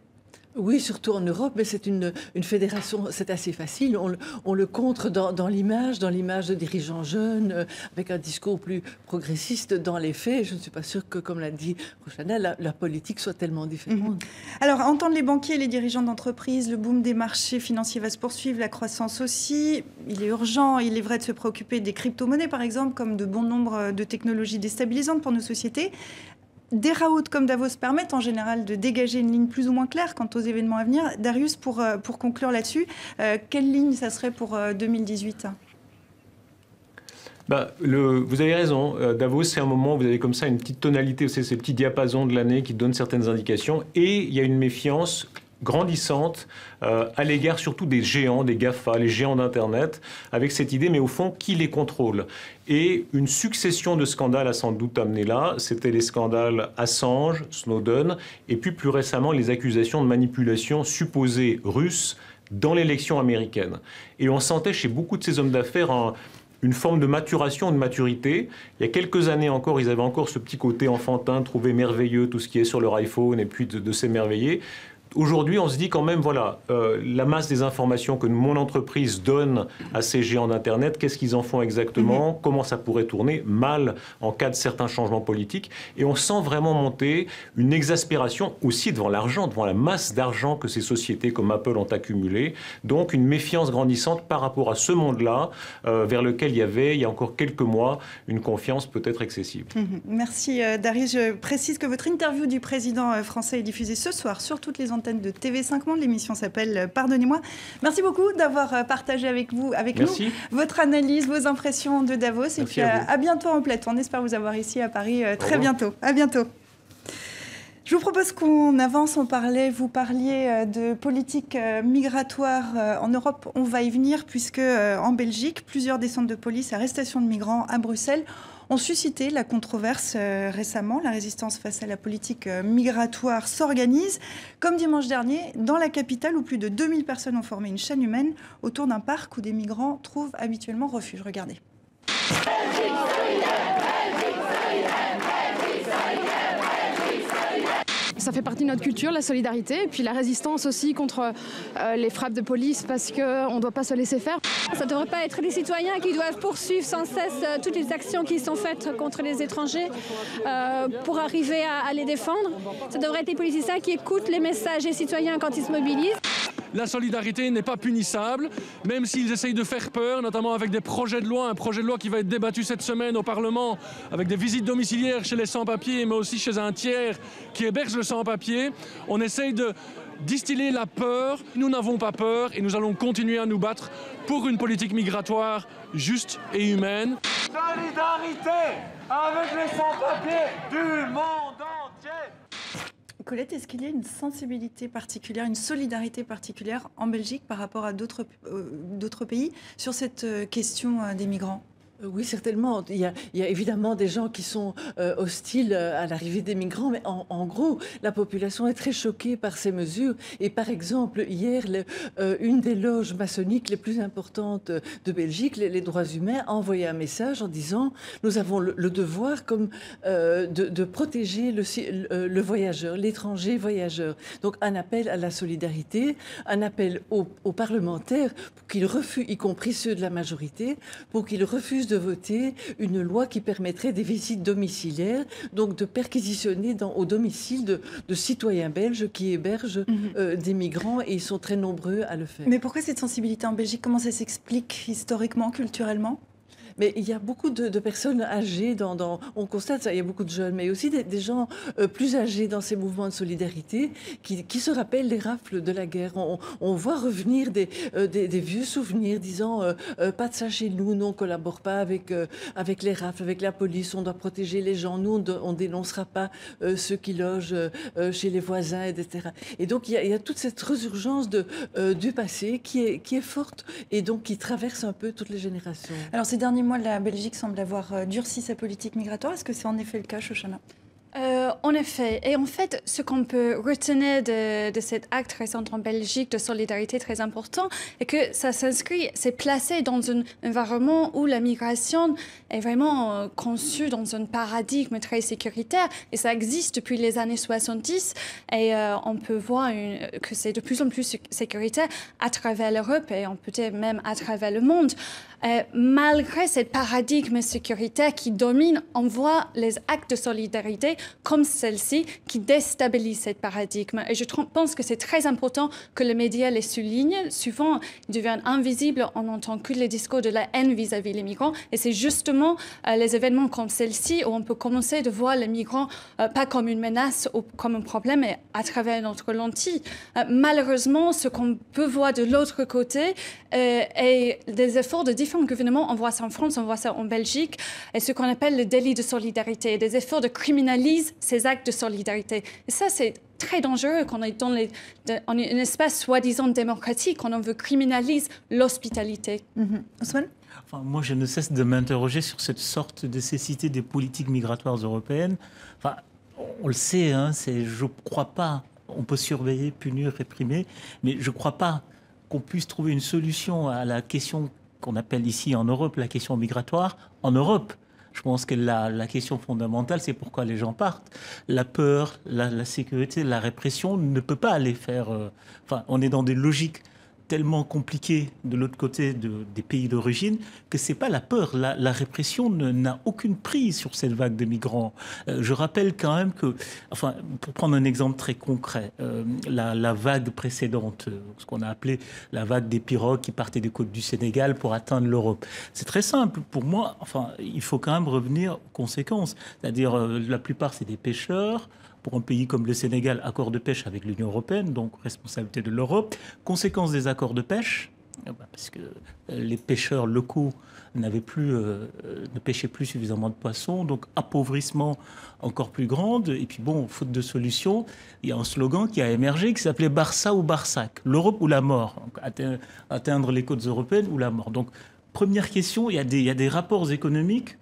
Oui, surtout en Europe, mais c'est une fédération, c'est assez facile. On le contre dans l'image de dirigeants jeunes, avec un discours plus progressiste dans les faits. Je ne suis pas sûre que, comme l'a dit Shoshana, la politique soit tellement différente. Alors, entendre les banquiers et les dirigeants d'entreprise, le boom des marchés financiers va se poursuivre, la croissance aussi. Il est urgent, il est vrai de se préoccuper des crypto-monnaies, par exemple, comme de bon nombre de technologies déstabilisantes pour nos sociétés. Des raouts comme Davos permettent en général de dégager une ligne plus ou moins claire quant aux événements à venir. Darius, pour conclure là-dessus, quelle ligne ça serait pour 2018 ? Vous avez raison. Davos, c'est un moment où vous avez comme ça une petite tonalité, ces petits diapasons de l'année qui donnent certaines indications. Et il y a une méfiance grandissante à l'égard surtout des géants, des GAFA, les géants d'Internet, avec cette idée, mais au fond, qui les contrôle ? Et une succession de scandales a sans doute amené là. C'était les scandales Assange, Snowden, et puis plus récemment les accusations de manipulation supposée russe dans l'élection américaine. Et on sentait chez beaucoup de ces hommes d'affaires une forme de maturation, de maturité. Il y a quelques années encore, ils avaient encore ce petit côté enfantin, trouvé merveilleux tout ce qui est sur leur iPhone, et puis de s'émerveiller. Aujourd'hui, on se dit quand même, voilà, la masse des informations que mon entreprise donne à ces géants d'Internet, qu'est-ce qu'ils en font exactement, comment ça pourrait tourner mal en cas de certains changements politiques. Et on sent vraiment monter une exaspération aussi devant l'argent, devant la masse d'argent que ces sociétés comme Apple ont accumulé. Donc une méfiance grandissante par rapport à ce monde-là, vers lequel il y a encore quelques mois, une confiance peut-être excessive. Merci Darius. Je précise que votre interview du président français est diffusée ce soir sur toutes les antenne de TV5 Monde. L'émission s'appelle Pardonnez-moi. Merci beaucoup d'avoir partagé avec nous votre analyse, vos impressions de Davos. Merci, et puis à bientôt en plateau. On espère vous avoir ici à Paris très bientôt. À bientôt. Je vous propose qu'on avance, vous parliez de politique migratoire en Europe, on va y venir puisque en Belgique, plusieurs descentes de police, arrestations de migrants à Bruxelles ont suscité la controverse récemment. La résistance face à la politique migratoire s'organise, comme dimanche dernier, dans la capitale où plus de 2000 personnes ont formé une chaîne humaine autour d'un parc où des migrants trouvent habituellement refuge. Regardez. Ça fait partie de notre culture, la solidarité, et puis la résistance aussi contre les frappes de police parce qu'on ne doit pas se laisser faire. Ça ne devrait pas être les citoyens qui doivent poursuivre sans cesse toutes les actions qui sont faites contre les étrangers pour arriver à les défendre. Ça devrait être les politiciens qui écoutent les messages des citoyens quand ils se mobilisent. La solidarité n'est pas punissable, même s'ils essayent de faire peur, notamment avec des projets de loi, un projet de loi qui va être débattu cette semaine au Parlement, avec des visites domiciliaires chez les sans-papiers, mais aussi chez un tiers qui héberge le sans-papier. On essaye de distiller la peur. Nous n'avons pas peur et nous allons continuer à nous battre pour une politique migratoire juste et humaine. Solidarité avec les sans-papiers du monde entier. Colette, est-ce qu'il y a une sensibilité particulière, une solidarité particulière en Belgique par rapport à d'autres pays sur cette question des migrants ? Oui, certainement. Il y a évidemment des gens qui sont hostiles à l'arrivée des migrants, mais en gros, la population est très choquée par ces mesures. Et par exemple, hier, une des loges maçonniques les plus importantes de Belgique, les droits humains, a envoyé un message en disant « Nous avons le devoir comme de protéger le voyageur, l'étranger voyageur ». Donc un appel à la solidarité, un appel aux parlementaires pour qu'ils refusent, y compris ceux de la majorité, pour qu'ils refusent de voter une loi qui permettrait des visites domiciliaires, donc de perquisitionner au domicile de citoyens belges qui hébergent des migrants, et ils sont très nombreux à le faire. Mais pourquoi cette sensibilité en Belgique? Comment ça s'explique historiquement, culturellement? Mais il y a beaucoup de personnes âgées, on constate ça, il y a beaucoup de jeunes, mais aussi des gens plus âgés dans ces mouvements de solidarité qui se rappellent les rafles de la guerre. On voit revenir des vieux souvenirs disant pas de ça chez nous, on ne collabore pas avec les rafles, avec la police, on doit protéger les gens, nous on ne dénoncera pas ceux qui logent chez les voisins, etc. Et donc il y a toute cette résurgence du passé qui est forte et donc qui traverse un peu toutes les générations. Alors ces derniers mois, la Belgique semble avoir durci sa politique migratoire. Est-ce que c'est en effet le cas, Shoshana? En effet. Et en fait, ce qu'on peut retenir de cet acte récent en Belgique de solidarité très important est que ça s'inscrit, c'est placé dans un environnement où la migration est vraiment conçue dans un paradigme très sécuritaire. Et ça existe depuis les années 70. Et on peut voir que c'est de plus en plus sécuritaire à travers l'Europe et peut-être même à travers le monde. Malgré ce paradigme sécuritaire qui domine, on voit les actes de solidarité comme celle-ci qui déstabilisent ce paradigme. Et je pense que c'est très important que les médias les soulignent. Souvent, ils deviennent invisibles, on n'entend que les discours de la haine vis-à-vis des migrants. Et c'est justement les événements comme celle-ci où on peut commencer de voir les migrants pas comme une menace ou comme un problème, mais à travers notre lentille. Malheureusement, ce qu'on peut voir de l'autre côté est des efforts de différents gouvernements. On voit ça en France, on voit ça en Belgique, et ce qu'on appelle le délit de solidarité, des efforts de criminaliser ces actes de solidarité. Et ça, c'est très dangereux quand on est dans un espace soi-disant démocratique, quand on veut criminaliser l'hospitalité. Ousmane ? Enfin, moi, je ne cesse de m'interroger sur cette sorte de cécité des politiques migratoires européennes. Enfin, on le sait, je ne crois pas. On peut surveiller, punir, réprimer, mais je ne crois pas qu'on puisse trouver une solution à la question qu'on appelle ici en Europe la question migratoire en Europe. Je pense que la question fondamentale, c'est pourquoi les gens partent. La peur, la sécurité, la répression ne peut pas aller faire... on est dans des logiques tellement compliquées de l'autre côté des pays d'origine que c'est pas la peur. La répression n'a aucune prise sur cette vague de migrants. Je rappelle quand même que, pour prendre un exemple très concret, la vague précédente, ce qu'on a appelé la vague des pirogues qui partaient des côtes du Sénégal pour atteindre l'Europe. C'est très simple. Pour moi, il faut quand même revenir aux conséquences. C'est-à-dire, la plupart, c'est des pêcheurs. Pour un pays comme le Sénégal, accord de pêche avec l'Union européenne, donc responsabilité de l'Europe. Conséquence des accords de pêche, Parce que les pêcheurs locaux ne pêchaient plus suffisamment de poissons, donc appauvrissement encore plus grande. Et puis bon, faute de solution, il y a un slogan qui a émergé qui s'appelait Barça ou Barsac, l'Europe ou la mort, donc atteindre les côtes européennes ou la mort. Donc première question, il y a des rapports économiques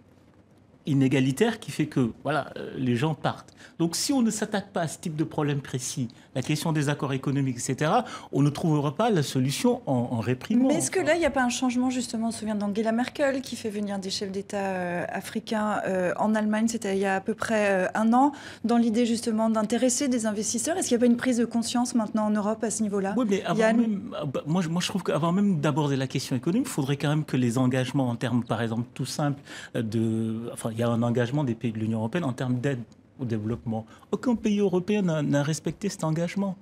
inégalitaire qui fait que voilà, les gens partent. Donc si on ne s'attaque pas à ce type de problème précis, la question des accords économiques, etc., on ne trouvera pas la solution en réprimant. Mais est-ce que là, il n'y a pas un changement, justement, on se souvient d'Angela Merkel qui fait venir des chefs d'État africains en Allemagne, c'était il y a à peu près un an, dans l'idée justement d'intéresser des investisseurs. Est-ce qu'il n'y a pas une prise de conscience maintenant en Europe à ce niveau-là? Oui, mais avant même, moi je trouve qu'avant même d'aborder la question économique, il faudrait quand même que les engagements en termes, par exemple, tout simple, il y a un engagement des pays de l'Union européenne en termes d'aide au développement. Aucun pays européen n'a respecté cet engagement.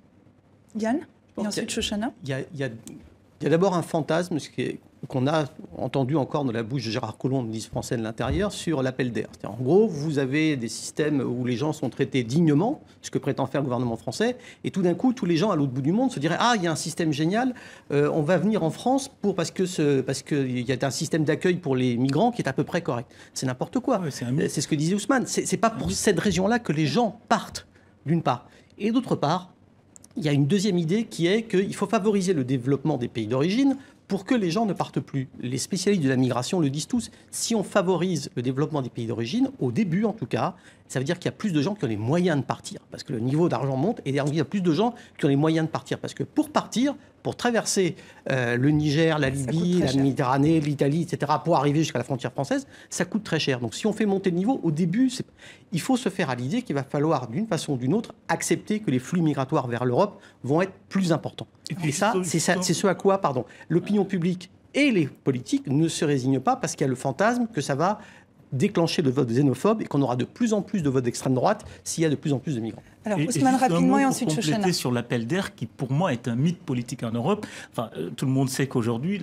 Yann? Et ensuite Shoshana? Il y a d'abord un fantasme qu'on a entendu encore dans la bouche de Gérard Collomb, ministre français de l'Intérieur, sur l'appel d'air. En gros, vous avez des systèmes où les gens sont traités dignement, ce que prétend faire le gouvernement français, et tout d'un coup, tous les gens à l'autre bout du monde se diraient « Ah, il y a un système génial, on va venir en France parce qu'il y a un système d'accueil pour les migrants qui est à peu près correct. » C'est n'importe quoi. Ouais, c'est ce que disait Ousmane. C'est pas pour cette région-là que les gens partent, d'une part. Et d'autre part, il y a une deuxième idée qui est qu'il faut favoriser le développement des pays d'origine pour que les gens ne partent plus. Les spécialistes de la migration le disent tous. Si on favorise le développement des pays d'origine, au début en tout cas, ça veut dire qu'il y a plus de gens qui ont les moyens de partir, parce que le niveau d'argent monte, et il y a plus de gens qui ont les moyens de partir. Parce que pour partir, pour traverser le Niger, la Libye, la Méditerranée, l'Italie, etc., pour arriver jusqu'à la frontière française, ça coûte très cher. Donc si on fait monter le niveau, au début, il faut se faire à l'idée qu'il va falloir, d'une façon ou d'une autre, accepter que les flux migratoires vers l'Europe vont être plus importants. Et ça, c'est ce à quoi, l'opinion publique et les politiques ne se résignent pas, parce qu'il y a le fantasme que ça va déclencher le vote xénophobe et qu'on aura de plus en plus de votes d'extrême droite s'il y a de plus en plus de migrants. Alors, Ousmane, rapidement, et ensuite Shoshana. Compléter sur l'appel d'air, qui pour moi est un mythe politique en Europe. Enfin, tout le monde sait qu'aujourd'hui,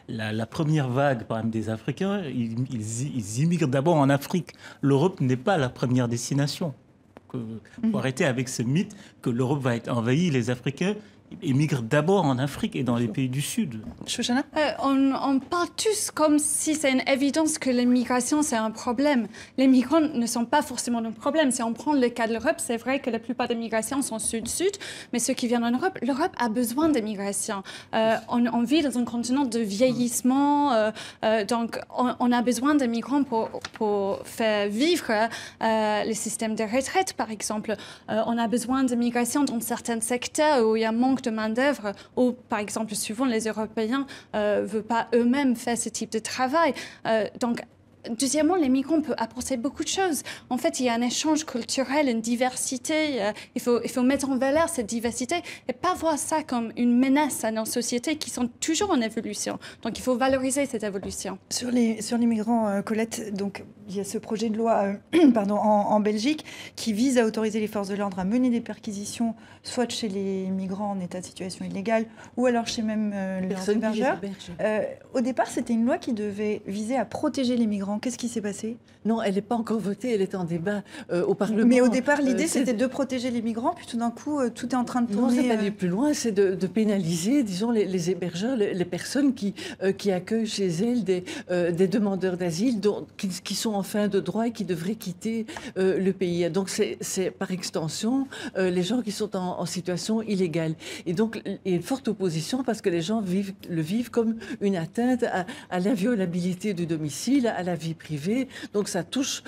la première vague, par exemple, des Africains, ils immigrent d'abord en Afrique. L'Europe n'est pas la première destination. Il faut arrêter avec ce mythe que l'Europe va être envahie, les Africains émigrent d'abord en Afrique et dans les pays du Sud. Shoshana? On parle tous comme si c'est une évidence que l'immigration, c'est un problème. Les migrants ne sont pas forcément un problème. Si on prend le cas de l'Europe, c'est vrai que la plupart des migrations sont sud-sud, mais ceux qui viennent en Europe, l'Europe a besoin d'immigration. On vit dans un continent de vieillissement, donc on a besoin de migrants pour faire vivre les systèmes de retraite, par exemple. On a besoin d'immigration dans certains secteurs où il y a un manque de main-d'œuvre, ou par exemple, souvent les Européens ne veulent pas eux-mêmes faire ce type de travail. Donc, deuxièmement, les migrants peuvent apporter beaucoup de choses. En fait, il y a un échange culturel, une diversité. Il faut mettre en valeur cette diversité et pas voir ça comme une menace à nos sociétés qui sont toujours en évolution. Donc, il faut valoriser cette évolution. Sur les migrants, Colette, donc, il y a ce projet de loi en Belgique qui vise à autoriser les forces de l'ordre à mener des perquisitions, soit chez les migrants en état de situation illégale ou alors chez même les hébergeurs. Au départ, c'était une loi qui devait viser à protéger les migrants. Qu'est-ce qui s'est passé? Non, elle n'est pas encore votée, elle est en débat au Parlement. Mais au départ, l'idée, c'était de protéger les migrants, puis tout d'un coup, tout est en train de tourner. Non, c'est d'aller plus loin, c'est de pénaliser, disons, les hébergeurs, les personnes qui accueillent chez elles des demandeurs d'asile qui sont en fin de droit et qui devraient quitter le pays. Donc, c'est par extension les gens qui sont en situation illégale. Et donc, il y a une forte opposition parce que les gens le vivent comme une atteinte à l'inviolabilité du domicile, à la vie privée. Donc, ça touche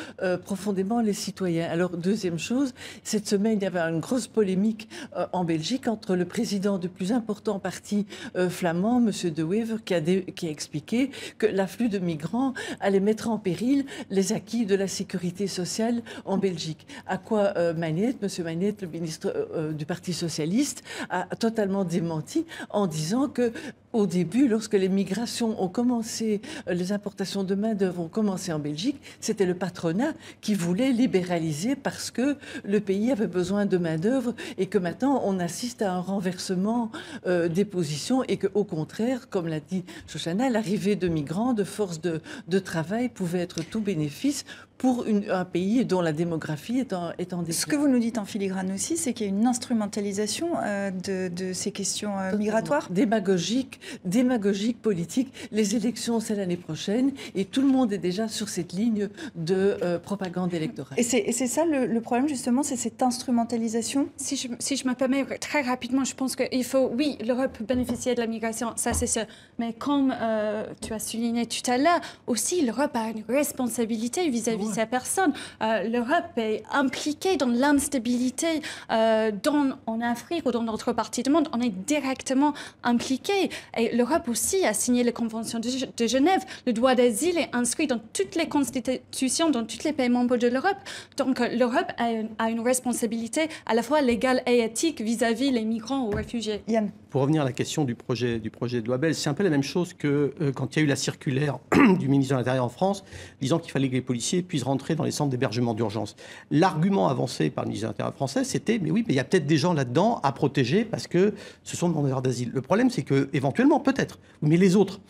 profondément les citoyens. Alors, deuxième chose, cette semaine, il y avait une grosse polémique en Belgique entre le président du plus important parti flamand, M. De Wever, qui a expliqué que l'afflux de migrants allait mettre en péril les acquis de la sécurité sociale en Belgique. À quoi Manet, M. Manet, le ministre du Parti socialiste, a totalement démenti en disant que au début, lorsque les migrations ont commencé, les importations de main-d'œuvre ont commencé en Belgique, c'était le patronat qui voulait libéraliser parce que le pays avait besoin de main-d'œuvre et que maintenant on assiste à un renversement des positions et qu'au contraire, comme l'a dit Shoshana, l'arrivée de migrants, de forces de travail pouvait être tout bénéfice pour un pays dont la démographie est en déclin. Ce que vous nous dites en filigrane aussi, c'est qu'il y a une instrumentalisation de ces questions migratoires. Démagogique, politique. Les élections, c'est l'année prochaine et tout le monde est déjà sur cette ligne de propagande électorale. Et c'est ça le problème, justement, c'est cette instrumentalisation. Si je me permets très rapidement, je pense qu'il faut, oui, l'Europe bénéficier de la migration, ça c'est sûr. Mais comme tu as souligné tout à l'heure, aussi l'Europe a une responsabilité vis-à-vis de sa personne. L'Europe est impliquée dans l'instabilité en Afrique ou dans d'autres parties du monde. On est directement impliqué. Et l'Europe aussi a signé la Convention de Genève. Le droit d'asile est inscrit dans toutes les constitutions, dans tous les pays membres de l'Europe. Donc l'Europe a une responsabilité à la fois légale et éthique vis-à-vis les migrants ou réfugiés. Yann. Pour revenir à la question du projet de loi Bell, c'est un peu la même chose que quand il y a eu la circulaire du ministre de l'Intérieur en France disant qu'il fallait que les policiers puissent rentrer dans les centres d'hébergement d'urgence. L'argument avancé par le ministre de l'Intérieur français, c'était mais oui, mais il y a peut-être des gens là-dedans à protéger parce que ce sont demandeurs d'asile. Le problème, c'est que éventuellement, peut-être, mais les autres,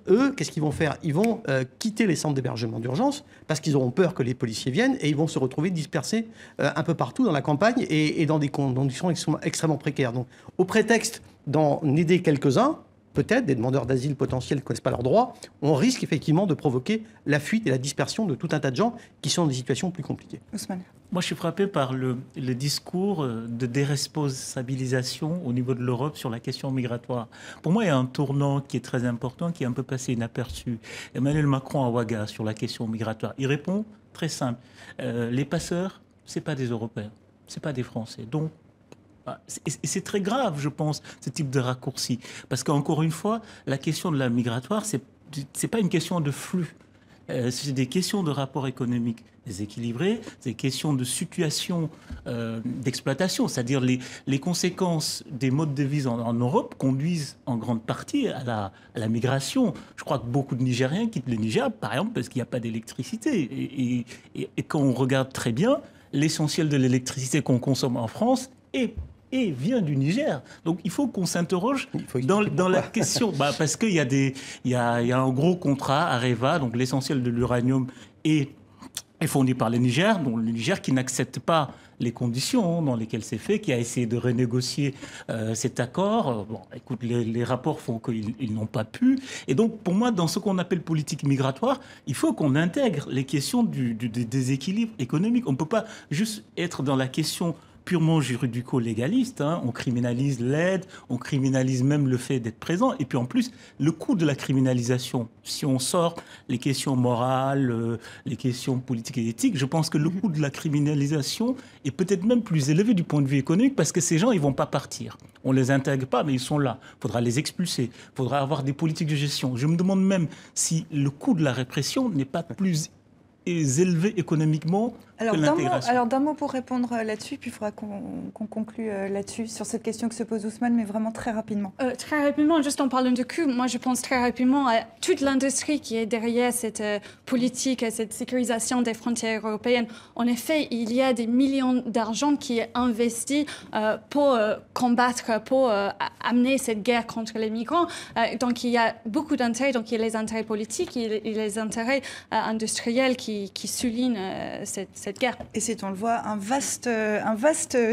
eux, qu'est-ce qu'ils vont faire? Ils vont quitter les centres d'hébergement d'urgence parce qu'ils auront peur que les policiers viennent et ils vont se retrouver dispersés un peu partout dans la campagne et dans des conditions extrêmement précaires. Donc, au prétexte d'en aider quelques-uns, peut-être des demandeurs d'asile potentiels qui ne connaissent pas leurs droits, on risque effectivement de provoquer la fuite et la dispersion de tout un tas de gens qui sont dans des situations plus compliquées. Ousmane. Moi, je suis frappé par le discours de déresponsabilisation au niveau de l'Europe sur la question migratoire. Pour moi, il y a un tournant qui est très important, qui est un peu passé inaperçu. Emmanuel Macron à Ouaga sur la question migratoire. Il répond très simple. Les passeurs, ce n'est pas des Européens, ce n'est pas des Français. Donc, c'est très grave, je pense, ce type de raccourci. Parce qu'encore une fois, la question de la migratoire, ce n'est pas une question de flux. C'est des questions de rapport économique déséquilibré, c'est des questions de situation d'exploitation, c'est-à-dire les conséquences des modes de vie en Europe conduisent en grande partie à la migration. Je crois que beaucoup de Nigériens quittent le Niger, par exemple, parce qu'il n'y a pas d'électricité. Et quand on regarde très bien, l'essentiel de l'électricité qu'on consomme en France vient du Niger. Donc il faut qu'on s'interroge dans la question. Parce qu'il y a un gros contrat, Areva, donc l'essentiel de l'uranium est fourni par le Niger, donc le Niger qui n'accepte pas les conditions dans lesquelles c'est fait, qui a essayé de renégocier cet accord. Bon, écoute, les rapports font qu'ils n'ont pas pu. Et donc, pour moi, dans ce qu'on appelle politique migratoire, il faut qu'on intègre les questions du déséquilibre économique. On ne peut pas juste être dans la question purement juridico-légaliste, hein. On criminalise l'aide, on criminalise même le fait d'être présent, et puis en plus, le coût de la criminalisation, si on sort les questions morales, les questions politiques et éthiques, je pense que le coût de la criminalisation est peut-être même plus élevé du point de vue économique, parce que ces gens, ils ne vont pas partir. On ne les intègre pas, mais ils sont là. Il faudra les expulser, il faudra avoir des politiques de gestion. Je me demande même si le coût de la répression n'est pas plus élevé économiquement que l'intégration. Alors d'un mot pour répondre là-dessus, puis il faudra qu'on conclue là-dessus, sur cette question que se pose Ousmane, mais vraiment très rapidement. Très rapidement, juste en parlant de coût, moi je pense très rapidement à toute l'industrie qui est derrière cette politique, cette sécurisation des frontières européennes. En effet, il y a des millions d'argent qui est investi pour combattre, pour amener cette guerre contre les migrants. Donc il y a beaucoup d'intérêts, donc il y a les intérêts politiques, il y a les intérêts industriels qui soulignent cette guerre. Et c'est, on le voit, un vaste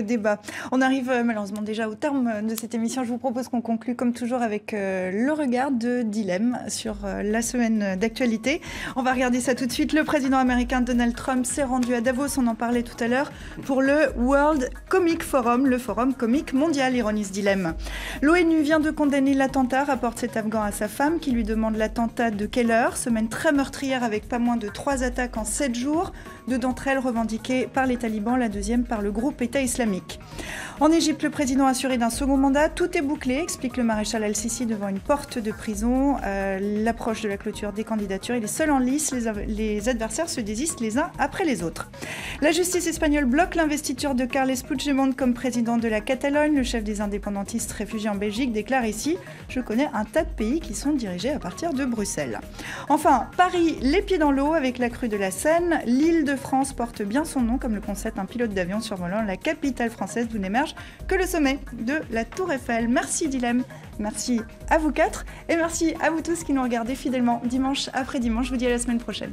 débat. On arrive malheureusement déjà au terme de cette émission. Je vous propose qu'on conclue comme toujours avec le regard de Dilemme sur la semaine d'actualité. On va regarder ça tout de suite. Le président américain Donald Trump s'est rendu à Davos, on en parlait tout à l'heure, pour le World Comic Forum, le forum comique mondial, ironise Dilemme. L'ONU vient de condamner l'attentat, rapporte cet Afghan à sa femme qui lui demande l'attentat de quelle heure. Semaine très meurtrière avec pas moins de 3 attaques en 7 jours. 2 d'entre elles revendiquées par les talibans, la deuxième par le groupe État islamique. En Égypte, le président assuré d'un second mandat, tout est bouclé, explique le maréchal Al-Sisi devant une porte de prison. L'approche de la clôture des candidatures, il est seul en lice, les adversaires se désistent les uns après les autres. La justice espagnole bloque l'investiture de Carles Puigdemont comme président de la Catalogne. Le chef des indépendantistes réfugiés en Belgique déclare ici « Je connais un tas de pays qui sont dirigés à partir de Bruxelles ». Enfin, Paris, les pieds dans l'eau avec la crue de la Seine. L'île de France porte bien son nom, comme le concède un pilote d'avion survolant la capitale française d'où n'émerge que le sommet de la Tour Eiffel. Merci Dilemme, merci à vous 4 et merci à vous tous qui nous regardez fidèlement dimanche après dimanche. Je vous dis à la semaine prochaine.